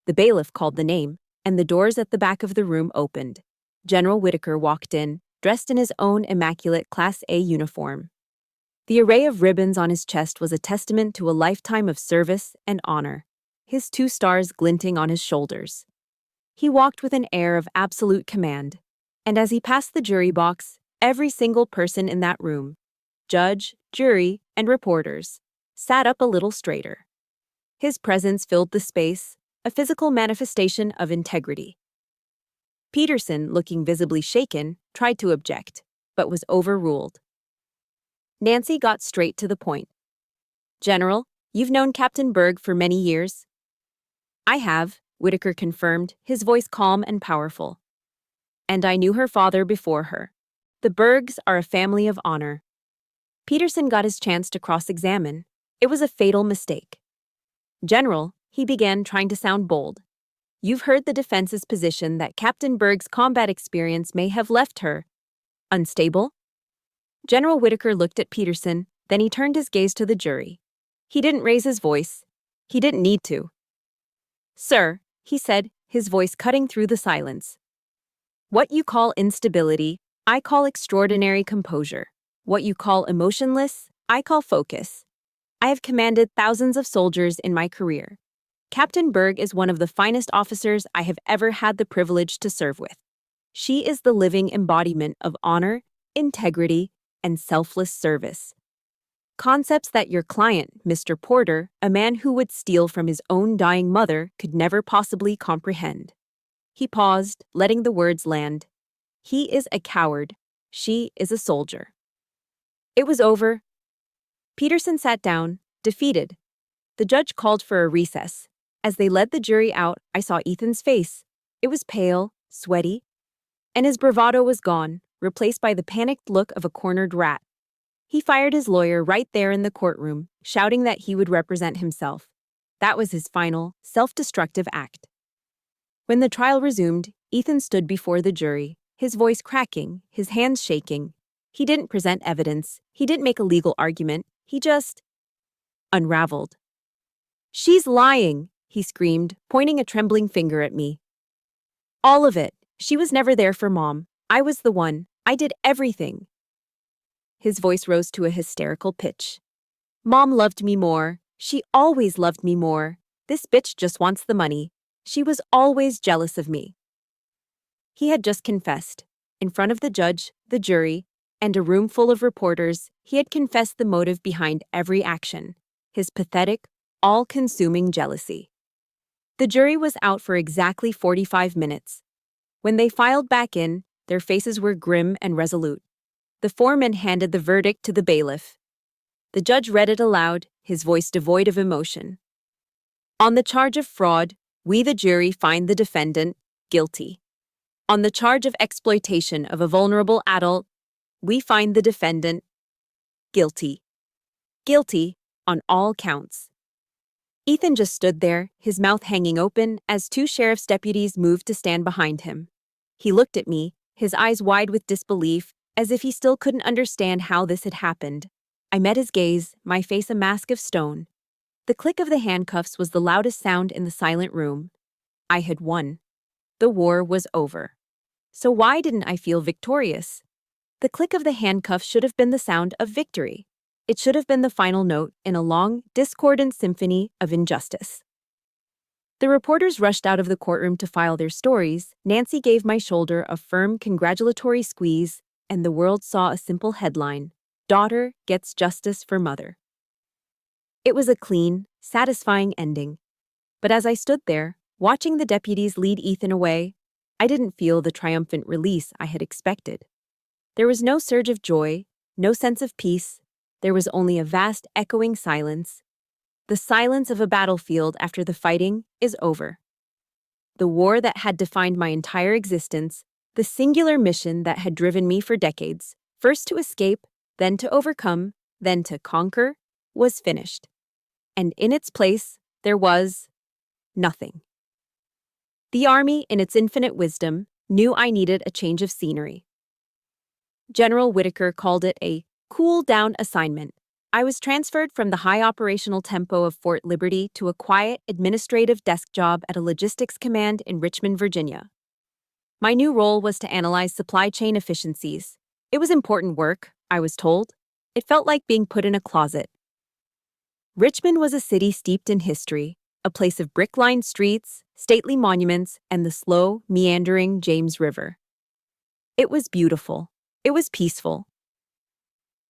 The bailiff called the name, and the doors at the back of the room opened. General Whitaker walked in, dressed in his own immaculate Class A uniform. The array of ribbons on his chest was a testament to a lifetime of service and honor, his 2 stars glinting on his shoulders. He walked with an air of absolute command, and as he passed the jury box, every single person in that room, judge, jury, and reporters, sat up a little straighter. His presence filled the space, a physical manifestation of integrity. Peterson, looking visibly shaken, tried to object, but was overruled. Nancy got straight to the point. "General, you've known Captain Berg for many years?" "I have," Whitaker confirmed, his voice calm and powerful. "And I knew her father before her. The Bergs are a family of honor." Peterson got his chance to cross-examine. It was a fatal mistake. "General," he began, trying to sound bold, "you've heard the defense's position that Captain Berg's combat experience may have left her unstable?" General Whitaker looked at Peterson, then he turned his gaze to the jury. He didn't raise his voice. He didn't need to. "Sir," he said, his voice cutting through the silence. "What you call instability, I call extraordinary composure. What you call emotionless, I call focus. I have commanded thousands of soldiers in my career. Captain Berg is one of the finest officers I have ever had the privilege to serve with. She is the living embodiment of honor, integrity, and selfless service. Concepts that your client, Mr. Porter, a man who would steal from his own dying mother, could never possibly comprehend." He paused, letting the words land. "He is a coward. She is a soldier." It was over. Peterson sat down, defeated. The judge called for a recess. As they led the jury out, I saw Ethan's face. It was pale, sweaty, and his bravado was gone, replaced by the panicked look of a cornered rat. He fired his lawyer right there in the courtroom, shouting that he would represent himself. That was his final, self-destructive act. When the trial resumed, Ethan stood before the jury, his voice cracking, his hands shaking. He didn't present evidence. He didn't make a legal argument. He just unraveled. "She's lying," he screamed, pointing a trembling finger at me. "All of it. She was never there for Mom. I was the one. I did everything." His voice rose to a hysterical pitch. "Mom loved me more. She always loved me more. This bitch just wants the money. She was always jealous of me." He had just confessed. In front of the judge, the jury, and a room full of reporters, he had confessed the motive behind every action, his pathetic, all-consuming jealousy. The jury was out for exactly 45 minutes. When they filed back in, their faces were grim and resolute. The foreman handed the verdict to the bailiff. The judge read it aloud, his voice devoid of emotion. "On the charge of fraud, we the jury find the defendant guilty. On the charge of exploitation of a vulnerable adult, we find the defendant Guilty. Guilty on all counts. Ethan just stood there, his mouth hanging open, as two sheriff's deputies moved to stand behind him. He looked at me, his eyes wide with disbelief, as if he still couldn't understand how this had happened. I met his gaze, my face a mask of stone. The click of the handcuffs was the loudest sound in the silent room. I had won. The war was over. So why didn't I feel victorious? The click of the handcuffs should have been the sound of victory. It should have been the final note in a long, discordant symphony of injustice. The reporters rushed out of the courtroom to file their stories. Nancy gave my shoulder a firm, congratulatory squeeze, and the world saw a simple headline: Daughter gets justice for mother. It was a clean, satisfying ending. But as I stood there, watching the deputies lead Ethan away, I didn't feel the triumphant release I had expected. There was no surge of joy, no sense of peace. There was only a vast, echoing silence. The silence of a battlefield after the fighting is over. The war that had defined my entire existence, the singular mission that had driven me for decades, first to escape, then to overcome, then to conquer, was finished. And in its place, there was nothing. The Army, in its infinite wisdom, knew I needed a change of scenery. General Whitaker called it a cool-down assignment. I was transferred from the high operational tempo of Fort Liberty to a quiet, administrative desk job at a logistics command in Richmond, Virginia. My new role was to analyze supply chain efficiencies. It was important work, I was told. It felt like being put in a closet. Richmond was a city steeped in history, a place of brick-lined streets, stately monuments, and the slow, meandering James River. It was beautiful. It was peaceful.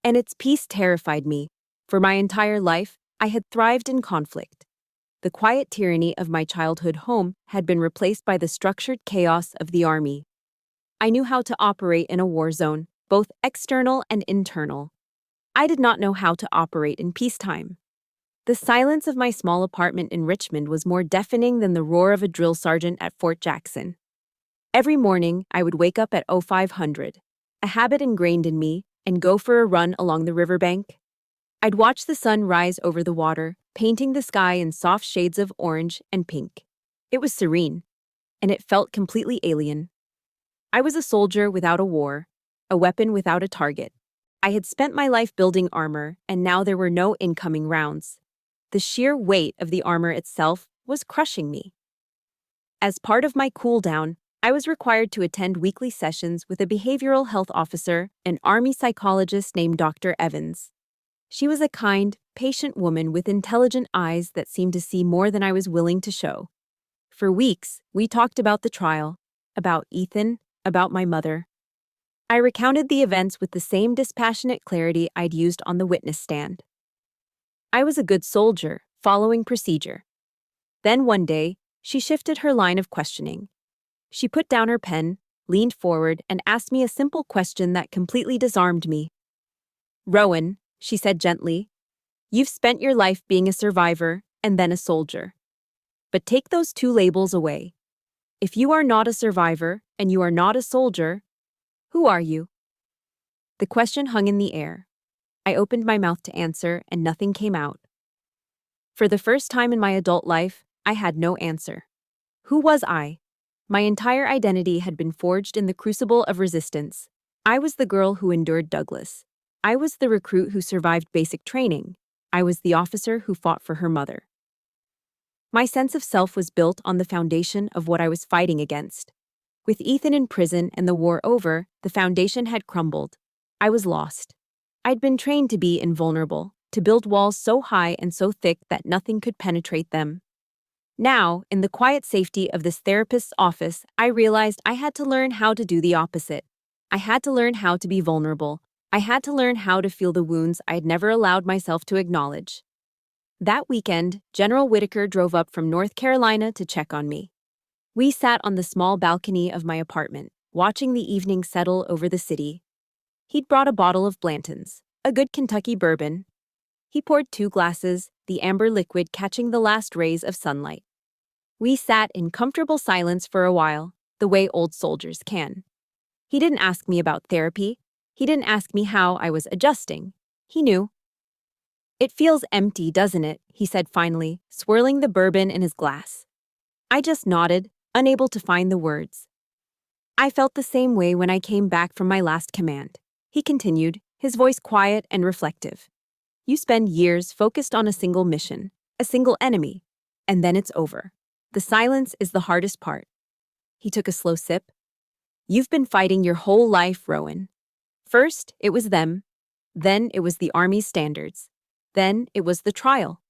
And its peace terrified me. For my entire life, I had thrived in conflict. The quiet tyranny of my childhood home had been replaced by the structured chaos of the Army. I knew how to operate in a war zone, both external and internal. I did not know how to operate in peacetime. The silence of my small apartment in Richmond was more deafening than the roar of a drill sergeant at Fort Jackson. Every morning, I would wake up at 0500, a habit ingrained in me, and go for a run along the riverbank. I'd watch the sun rise over the water, painting the sky in soft shades of orange and pink. It was serene, and it felt completely alien. I was a soldier without a war, a weapon without a target. I had spent my life building armor, and now there were no incoming rounds. The sheer weight of the armor itself was crushing me. As part of my cool-down, I was required to attend weekly sessions with a behavioral health officer, an Army psychologist named Dr. Evans. She was a kind, patient woman with intelligent eyes that seemed to see more than I was willing to show. For weeks, we talked about the trial, about Ethan, about my mother. I recounted the events with the same dispassionate clarity I'd used on the witness stand. I was a good soldier, following procedure. Then one day, she shifted her line of questioning. She put down her pen, leaned forward, and asked me a simple question that completely disarmed me. "Rowan," she said gently, "you've spent your life being a survivor and then a soldier. But take those two labels away. If you are not a survivor and you are not a soldier, who are you?" The question hung in the air. I opened my mouth to answer, and nothing came out. For the first time in my adult life, I had no answer. Who was I? My entire identity had been forged in the crucible of resistance. I was the girl who endured Douglas. I was the recruit who survived basic training. I was the officer who fought for her mother. My sense of self was built on the foundation of what I was fighting against. With Ethan in prison and the war over, the foundation had crumbled. I was lost. I'd been trained to be invulnerable, to build walls so high and so thick that nothing could penetrate them. Now, in the quiet safety of this therapist's office, I realized I had to learn how to do the opposite. I had to learn how to be vulnerable. I had to learn how to feel the wounds I had never allowed myself to acknowledge. That weekend, General Whitaker drove up from North Carolina to check on me. We sat on the small balcony of my apartment, watching the evening settle over the city. He'd brought a bottle of Blanton's, a good Kentucky bourbon. He poured 2 glasses, the amber liquid catching the last rays of sunlight. We sat in comfortable silence for a while, the way old soldiers can. He didn't ask me about therapy. He didn't ask me how I was adjusting. He knew. It feels empty, doesn't it? He said finally, swirling the bourbon in his glass. I just nodded, unable to find the words. I felt the same way when I came back from my last command. He continued, his voice quiet and reflective. You spend years focused on a single mission, a single enemy, and then it's over. The silence is the hardest part. He took a slow sip. You've been fighting your whole life, Rowan. First, it was them. Then it was the Army's standards. Then it was the trial.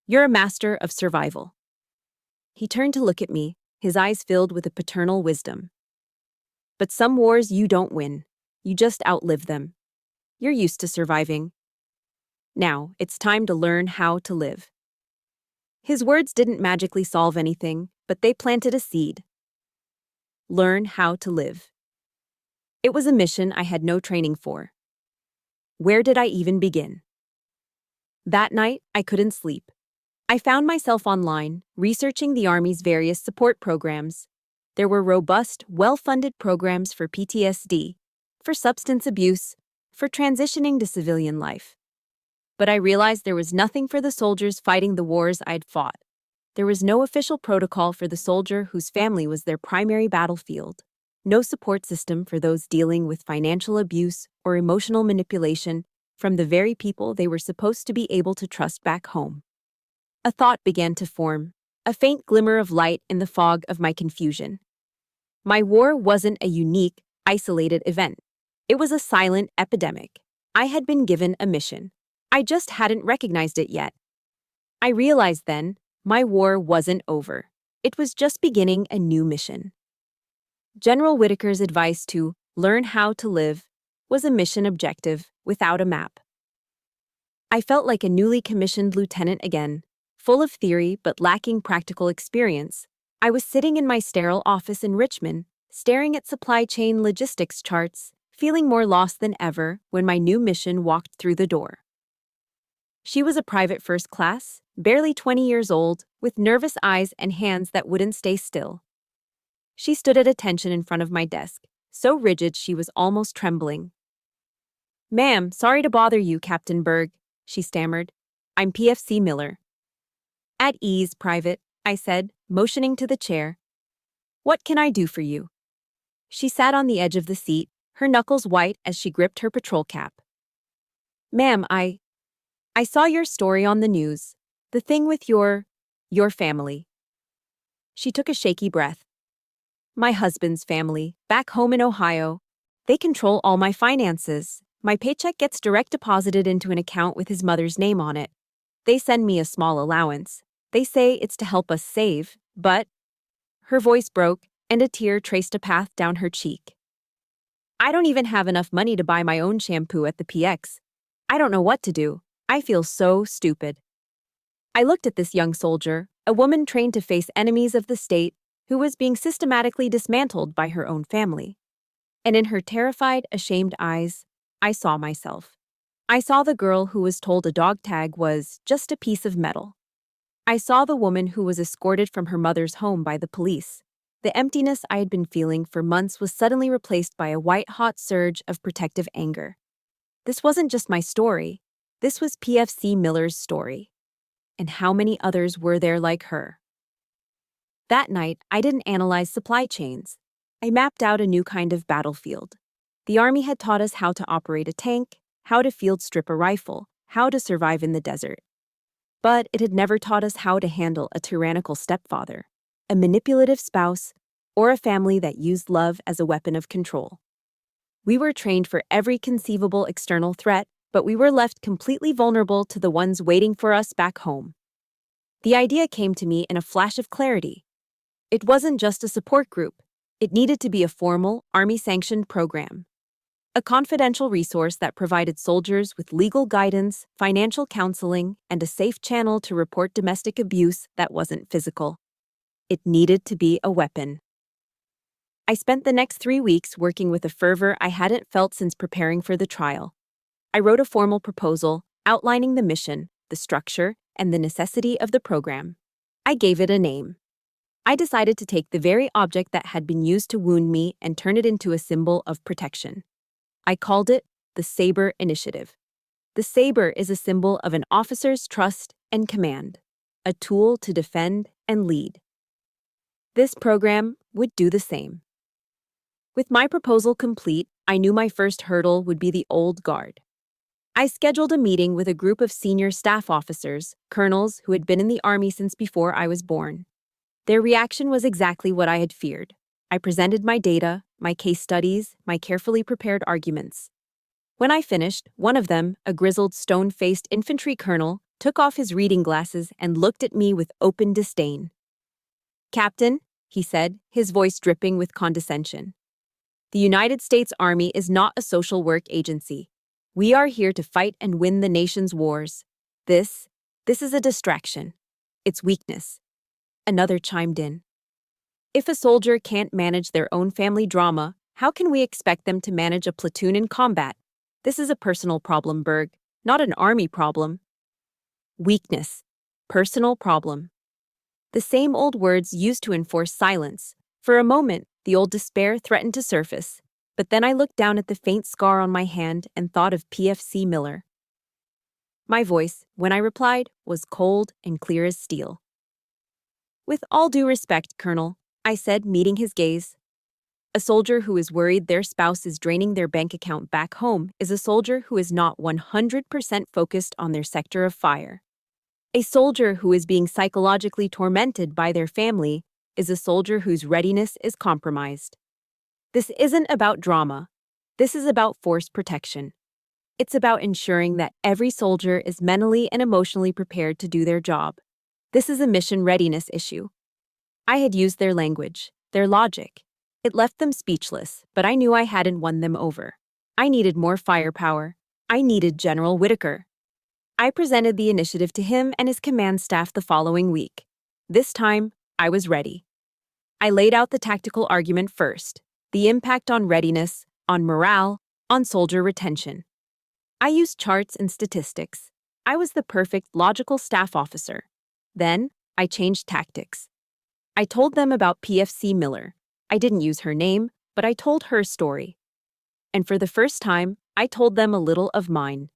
You're a master of survival. He turned to look at me, his eyes filled with a paternal wisdom. But some wars you don't win. You just outlive them. You're used to surviving. Now, it's time to learn how to live. His words didn't magically solve anything, but they planted a seed. Learn how to live. It was a mission I had no training for. Where did I even begin? That night, I couldn't sleep. I found myself online, researching the Army's various support programs. There were robust, well-funded programs for PTSD, for substance abuse, for transitioning to civilian life. But I realized there was nothing for the soldiers fighting the wars I'd fought. There was no official protocol for the soldier whose family was their primary battlefield. No support system for those dealing with financial abuse or emotional manipulation from the very people they were supposed to be able to trust back home. A thought began to form, a faint glimmer of light in the fog of my confusion. My war wasn't a unique, isolated event. It was a silent epidemic. I had been given a mission. I just hadn't recognized it yet. I realized then, my war wasn't over. It was just beginning a new mission. General Whitaker's advice to learn how to live was a mission objective without a map. I felt like a newly commissioned lieutenant again, full of theory but lacking practical experience. I was sitting in my sterile office in Richmond, staring at supply chain logistics charts, feeling more lost than ever when my new mission walked through the door. She was a private first class, barely 20 years old, with nervous eyes and hands that wouldn't stay still. She stood at attention in front of my desk, so rigid she was almost trembling. "Ma'am, sorry to bother you, Captain Berg," she stammered. "I'm PFC Miller." "At ease, Private," I said, motioning to the chair. "What can I do for you?" She sat on the edge of the seat, her knuckles white as she gripped her patrol cap. "Ma'am, I saw your story on the news. The thing with your family." She took a shaky breath. "My husband's family, back home in Ohio. They control all my finances. My paycheck gets direct deposited into an account with his mother's name on it. They send me a small allowance. They say it's to help us save, but..." Her voice broke, and a tear traced a path down her cheek. "I don't even have enough money to buy my own shampoo at the PX. I don't know what to do. I feel so stupid." I looked at this young soldier, a woman trained to face enemies of the state, who was being systematically dismantled by her own family. And in her terrified, ashamed eyes, I saw myself. I saw the girl who was told a dog tag was just a piece of metal. I saw the woman who was escorted from her mother's home by the police. The emptiness I had been feeling for months was suddenly replaced by a white-hot surge of protective anger. This wasn't just my story. This was PFC Miller's story. And how many others were there like her? That night, I didn't analyze supply chains. I mapped out a new kind of battlefield. The Army had taught us how to operate a tank, how to field strip a rifle, how to survive in the desert. But it had never taught us how to handle a tyrannical stepfather, a manipulative spouse, or a family that used love as a weapon of control. We were trained for every conceivable external threat, but we were left completely vulnerable to the ones waiting for us back home. The idea came to me in a flash of clarity. It wasn't just a support group. It needed to be a formal, Army-sanctioned program. A confidential resource that provided soldiers with legal guidance, financial counseling, and a safe channel to report domestic abuse that wasn't physical. It needed to be a weapon. I spent the next 3 weeks working with a fervor I hadn't felt since preparing for the trial. I wrote a formal proposal outlining the mission, the structure, and the necessity of the program. I gave it a name. I decided to take the very object that had been used to wound me and turn it into a symbol of protection. I called it the Saber Initiative. The saber is a symbol of an officer's trust and command, a tool to defend and lead. This program would do the same. With my proposal complete, I knew my first hurdle would be the old guard. I scheduled a meeting with a group of senior staff officers, colonels who had been in the Army since before I was born. Their reaction was exactly what I had feared. I presented my data, my case studies, my carefully prepared arguments. When I finished, one of them, a grizzled, stone-faced infantry colonel, took off his reading glasses and looked at me with open disdain. "Captain," he said, his voice dripping with condescension, "the United States Army is not a social work agency. We are here to fight and win the nation's wars. This is a distraction. It's weakness." Another chimed in. "If a soldier can't manage their own family drama, how can we expect them to manage a platoon in combat? This is a personal problem, Berg, not an army problem." Weakness. Personal problem. The same old words used to enforce silence. For a moment, the old despair threatened to surface, but then I looked down at the faint scar on my hand and thought of PFC Miller. My voice, when I replied, was cold and clear as steel. "With all due respect, Colonel," I said, meeting his gaze, "a soldier who is worried their spouse is draining their bank account back home is a soldier who is not 100% focused on their sector of fire. A soldier who is being psychologically tormented by their family is a soldier whose readiness is compromised. This isn't about drama. This is about force protection. It's about ensuring that every soldier is mentally and emotionally prepared to do their job. This is a mission readiness issue." I had used their language, their logic. It left them speechless, but I knew I hadn't won them over. I needed more firepower. I needed General Whitaker. I presented the initiative to him and his command staff the following week. This time, I was ready. I laid out the tactical argument first, the impact on readiness, on morale, on soldier retention. I used charts and statistics. I was the perfect logical staff officer. Then, I changed tactics. I told them about PFC Miller. I didn't use her name, but I told her story. And for the first time, I told them a little of mine.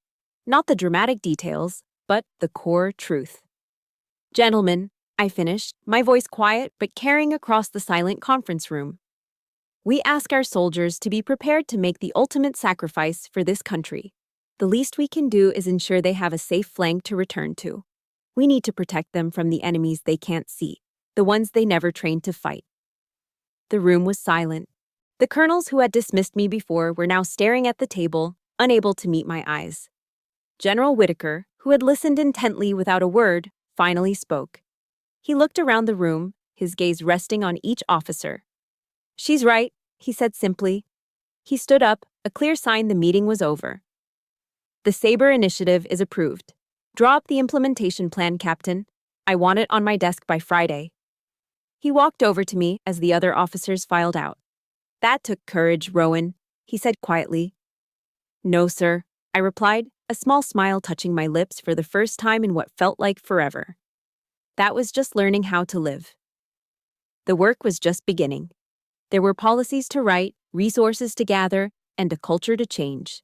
Not the dramatic details, but the core truth. "Gentlemen," I finished, my voice quiet but carrying across the silent conference room. "We ask our soldiers to be prepared to make the ultimate sacrifice for this country. The least we can do is ensure they have a safe flank to return to. We need to protect them from the enemies they can't see, the ones they never trained to fight." The room was silent. The colonels who had dismissed me before were now staring at the table, unable to meet my eyes. General Whitaker, who had listened intently without a word, finally spoke. He looked around the room, his gaze resting on each officer. "She's right," he said simply. He stood up, a clear sign the meeting was over. "The Saber initiative is approved. Draw up the implementation plan, Captain. I want it on my desk by Friday." He walked over to me as the other officers filed out. "That took courage, Rowan," he said quietly. "No, sir," I replied, a small smile touching my lips for the first time in what felt like forever. That was just learning how to live. The work was just beginning. There were policies to write, resources to gather, and a culture to change.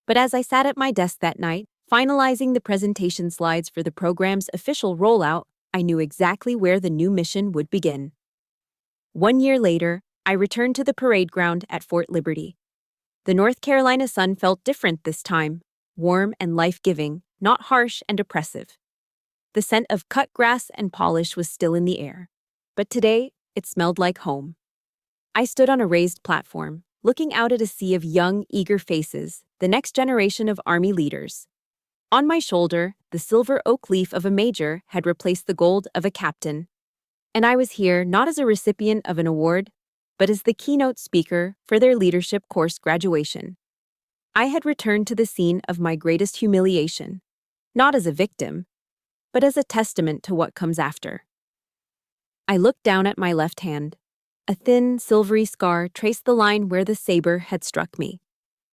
But as I sat at my desk that night, finalizing the presentation slides for the program's official rollout, I knew exactly where the new mission would begin. 1 year later, I returned to the parade ground at Fort Liberty. The North Carolina sun felt different this time, warm and life-giving, not harsh and oppressive. The scent of cut grass and polish was still in the air, but today it smelled like home. I stood on a raised platform, looking out at a sea of young, eager faces, the next generation of Army leaders. On my shoulder, the silver oak leaf of a major had replaced the gold of a captain. And I was here not as a recipient of an award, but as the keynote speaker for their leadership course graduation. I had returned to the scene of my greatest humiliation, not as a victim, but as a testament to what comes after. I looked down at my left hand. A thin, silvery scar traced the line where the saber had struck me.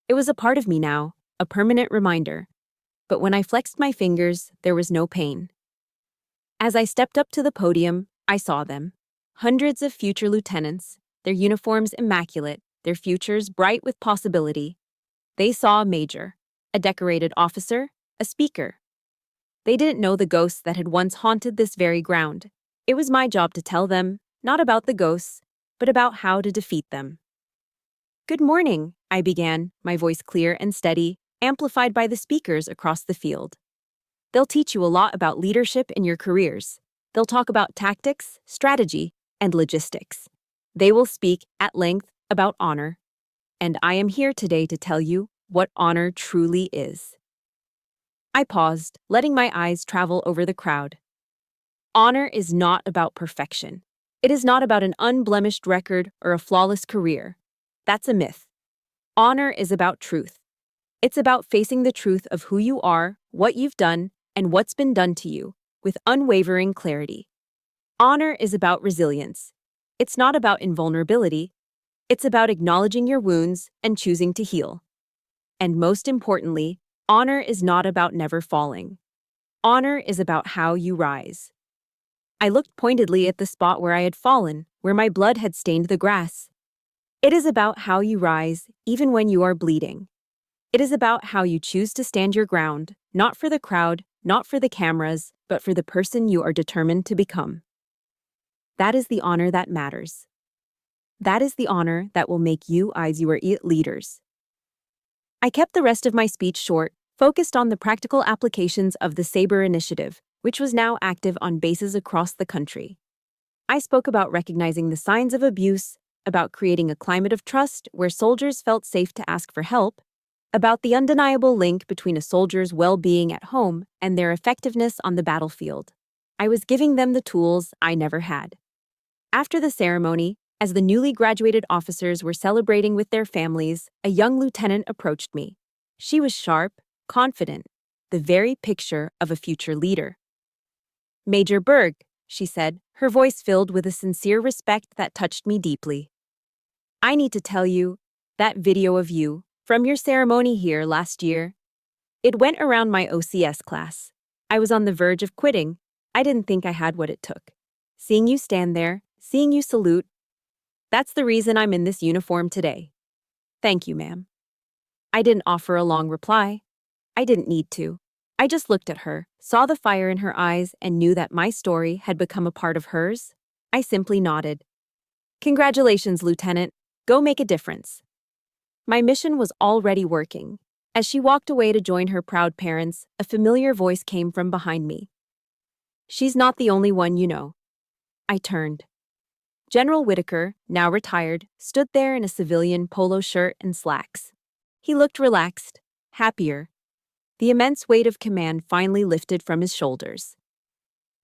It was a part of me now, a permanent reminder. But when I flexed my fingers, there was no pain. As I stepped up to the podium, I saw them. Hundreds of future lieutenants, their uniforms immaculate, their futures bright with possibility. They saw a major, a decorated officer, a speaker. They didn't know the ghosts that had once haunted this very ground. It was my job to tell them, not about the ghosts, but about how to defeat them. "Good morning," I began, my voice clear and steady, amplified by the speakers across the field. "They'll teach you a lot about leadership in your careers. They'll talk about tactics, strategy, and logistics. They will speak at length about honor. And I am here today to tell you what honor truly is." I paused, letting my eyes travel over the crowd. Honor is not about perfection. It is not about an unblemished record or a flawless career. That's a myth. Honor is about truth. It's about facing the truth of who you are, what you've done, and what's been done to you, with unwavering clarity. Honor is about resilience. It's not about invulnerability. It's about acknowledging your wounds and choosing to heal. And most importantly, honor is not about never falling. Honor is about how you rise. I looked pointedly at the spot where I had fallen, where my blood had stained the grass. It is about how you rise, even when you are bleeding. It is about how you choose to stand your ground, not for the crowd, not for the cameras, but for the person you are determined to become. That is the honor that matters. That is the honor that will make you your leaders. I kept the rest of my speech short, focused on the practical applications of the Saber initiative, which was now active on bases across the country. I spoke about recognizing the signs of abuse, about creating a climate of trust where soldiers felt safe to ask for help, about the undeniable link between a soldier's well-being at home and their effectiveness on the battlefield. I was giving them the tools I never had. After the ceremony, as the newly graduated officers were celebrating with their families, a young lieutenant approached me. She was sharp, confident, the very picture of a future leader. "Major Berg," she said, her voice filled with a sincere respect that touched me deeply. "I need to tell you, that video of you, from your ceremony here last year, it went around my OCS class. I was on the verge of quitting. I didn't think I had what it took. Seeing you stand there, seeing you salute, that's the reason I'm in this uniform today. Thank you, ma'am." I didn't offer a long reply. I didn't need to. I just looked at her, saw the fire in her eyes, and knew that my story had become a part of hers. I simply nodded. "Congratulations, Lieutenant. Go make a difference." My mission was already working. As she walked away to join her proud parents, a familiar voice came from behind me. "She's not the only one you know." I turned. General Whitaker, now retired, stood there in a civilian polo shirt and slacks. He looked relaxed, happier. The immense weight of command finally lifted from his shoulders.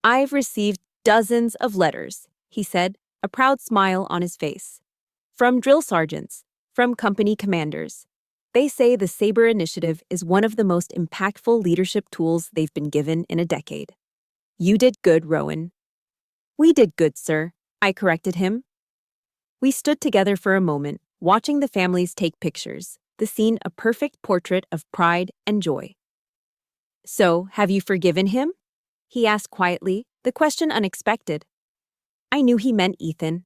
"I've received dozens of letters," he said, a proud smile on his face. "From drill sergeants, from company commanders. They say the Saber initiative is one of the most impactful leadership tools they've been given in a decade. You did good, Rowan." "We did good, sir," I corrected him. We stood together for a moment, watching the families take pictures, the scene a perfect portrait of pride and joy. "So, have you forgiven him?" he asked quietly, the question unexpected. I knew he meant Ethan.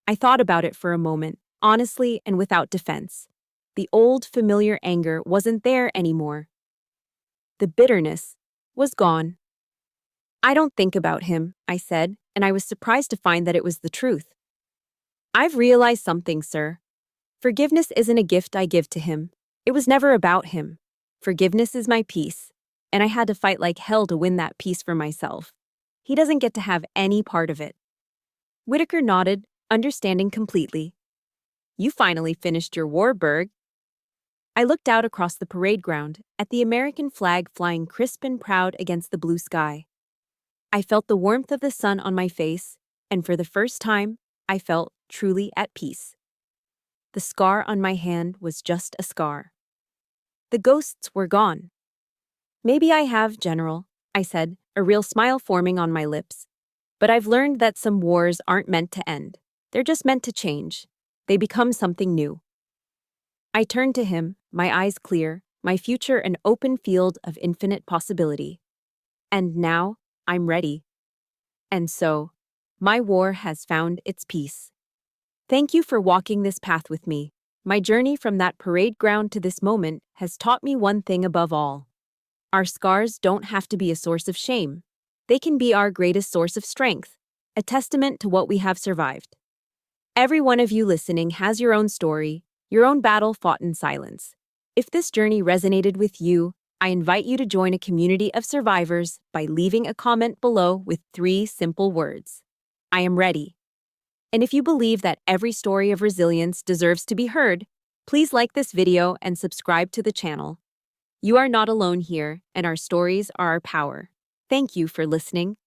I thought about it for a moment, honestly and without defense. The old, familiar anger wasn't there anymore. The bitterness was gone. "I don't think about him," I said, and I was surprised to find that it was the truth. "I've realized something, sir. Forgiveness isn't a gift I give to him. It was never about him. Forgiveness is my peace, and I had to fight like hell to win that peace for myself. He doesn't get to have any part of it." Whitaker nodded, understanding completely. "You finally finished your war, Berg." I looked out across the parade ground, at the American flag flying crisp and proud against the blue sky. I felt the warmth of the sun on my face, and for the first time, I felt truly at peace. The scar on my hand was just a scar. The ghosts were gone. "Maybe I have, General," I said, a real smile forming on my lips. "But I've learned that some wars aren't meant to end. They're just meant to change. They become something new." I turned to him, my eyes clear, my future an open field of infinite possibility. And now, I'm ready. And so, my war has found its peace. Thank you for walking this path with me. My journey from that parade ground to this moment has taught me one thing above all. Our scars don't have to be a source of shame. They can be our greatest source of strength, a testament to what we have survived. Every one of you listening has your own story, your own battle fought in silence. If this journey resonated with you, I invite you to join a community of survivors by leaving a comment below with 3 simple words. I am ready. And if you believe that every story of resilience deserves to be heard, please like this video and subscribe to the channel. You are not alone here, and our stories are our power. Thank you for listening.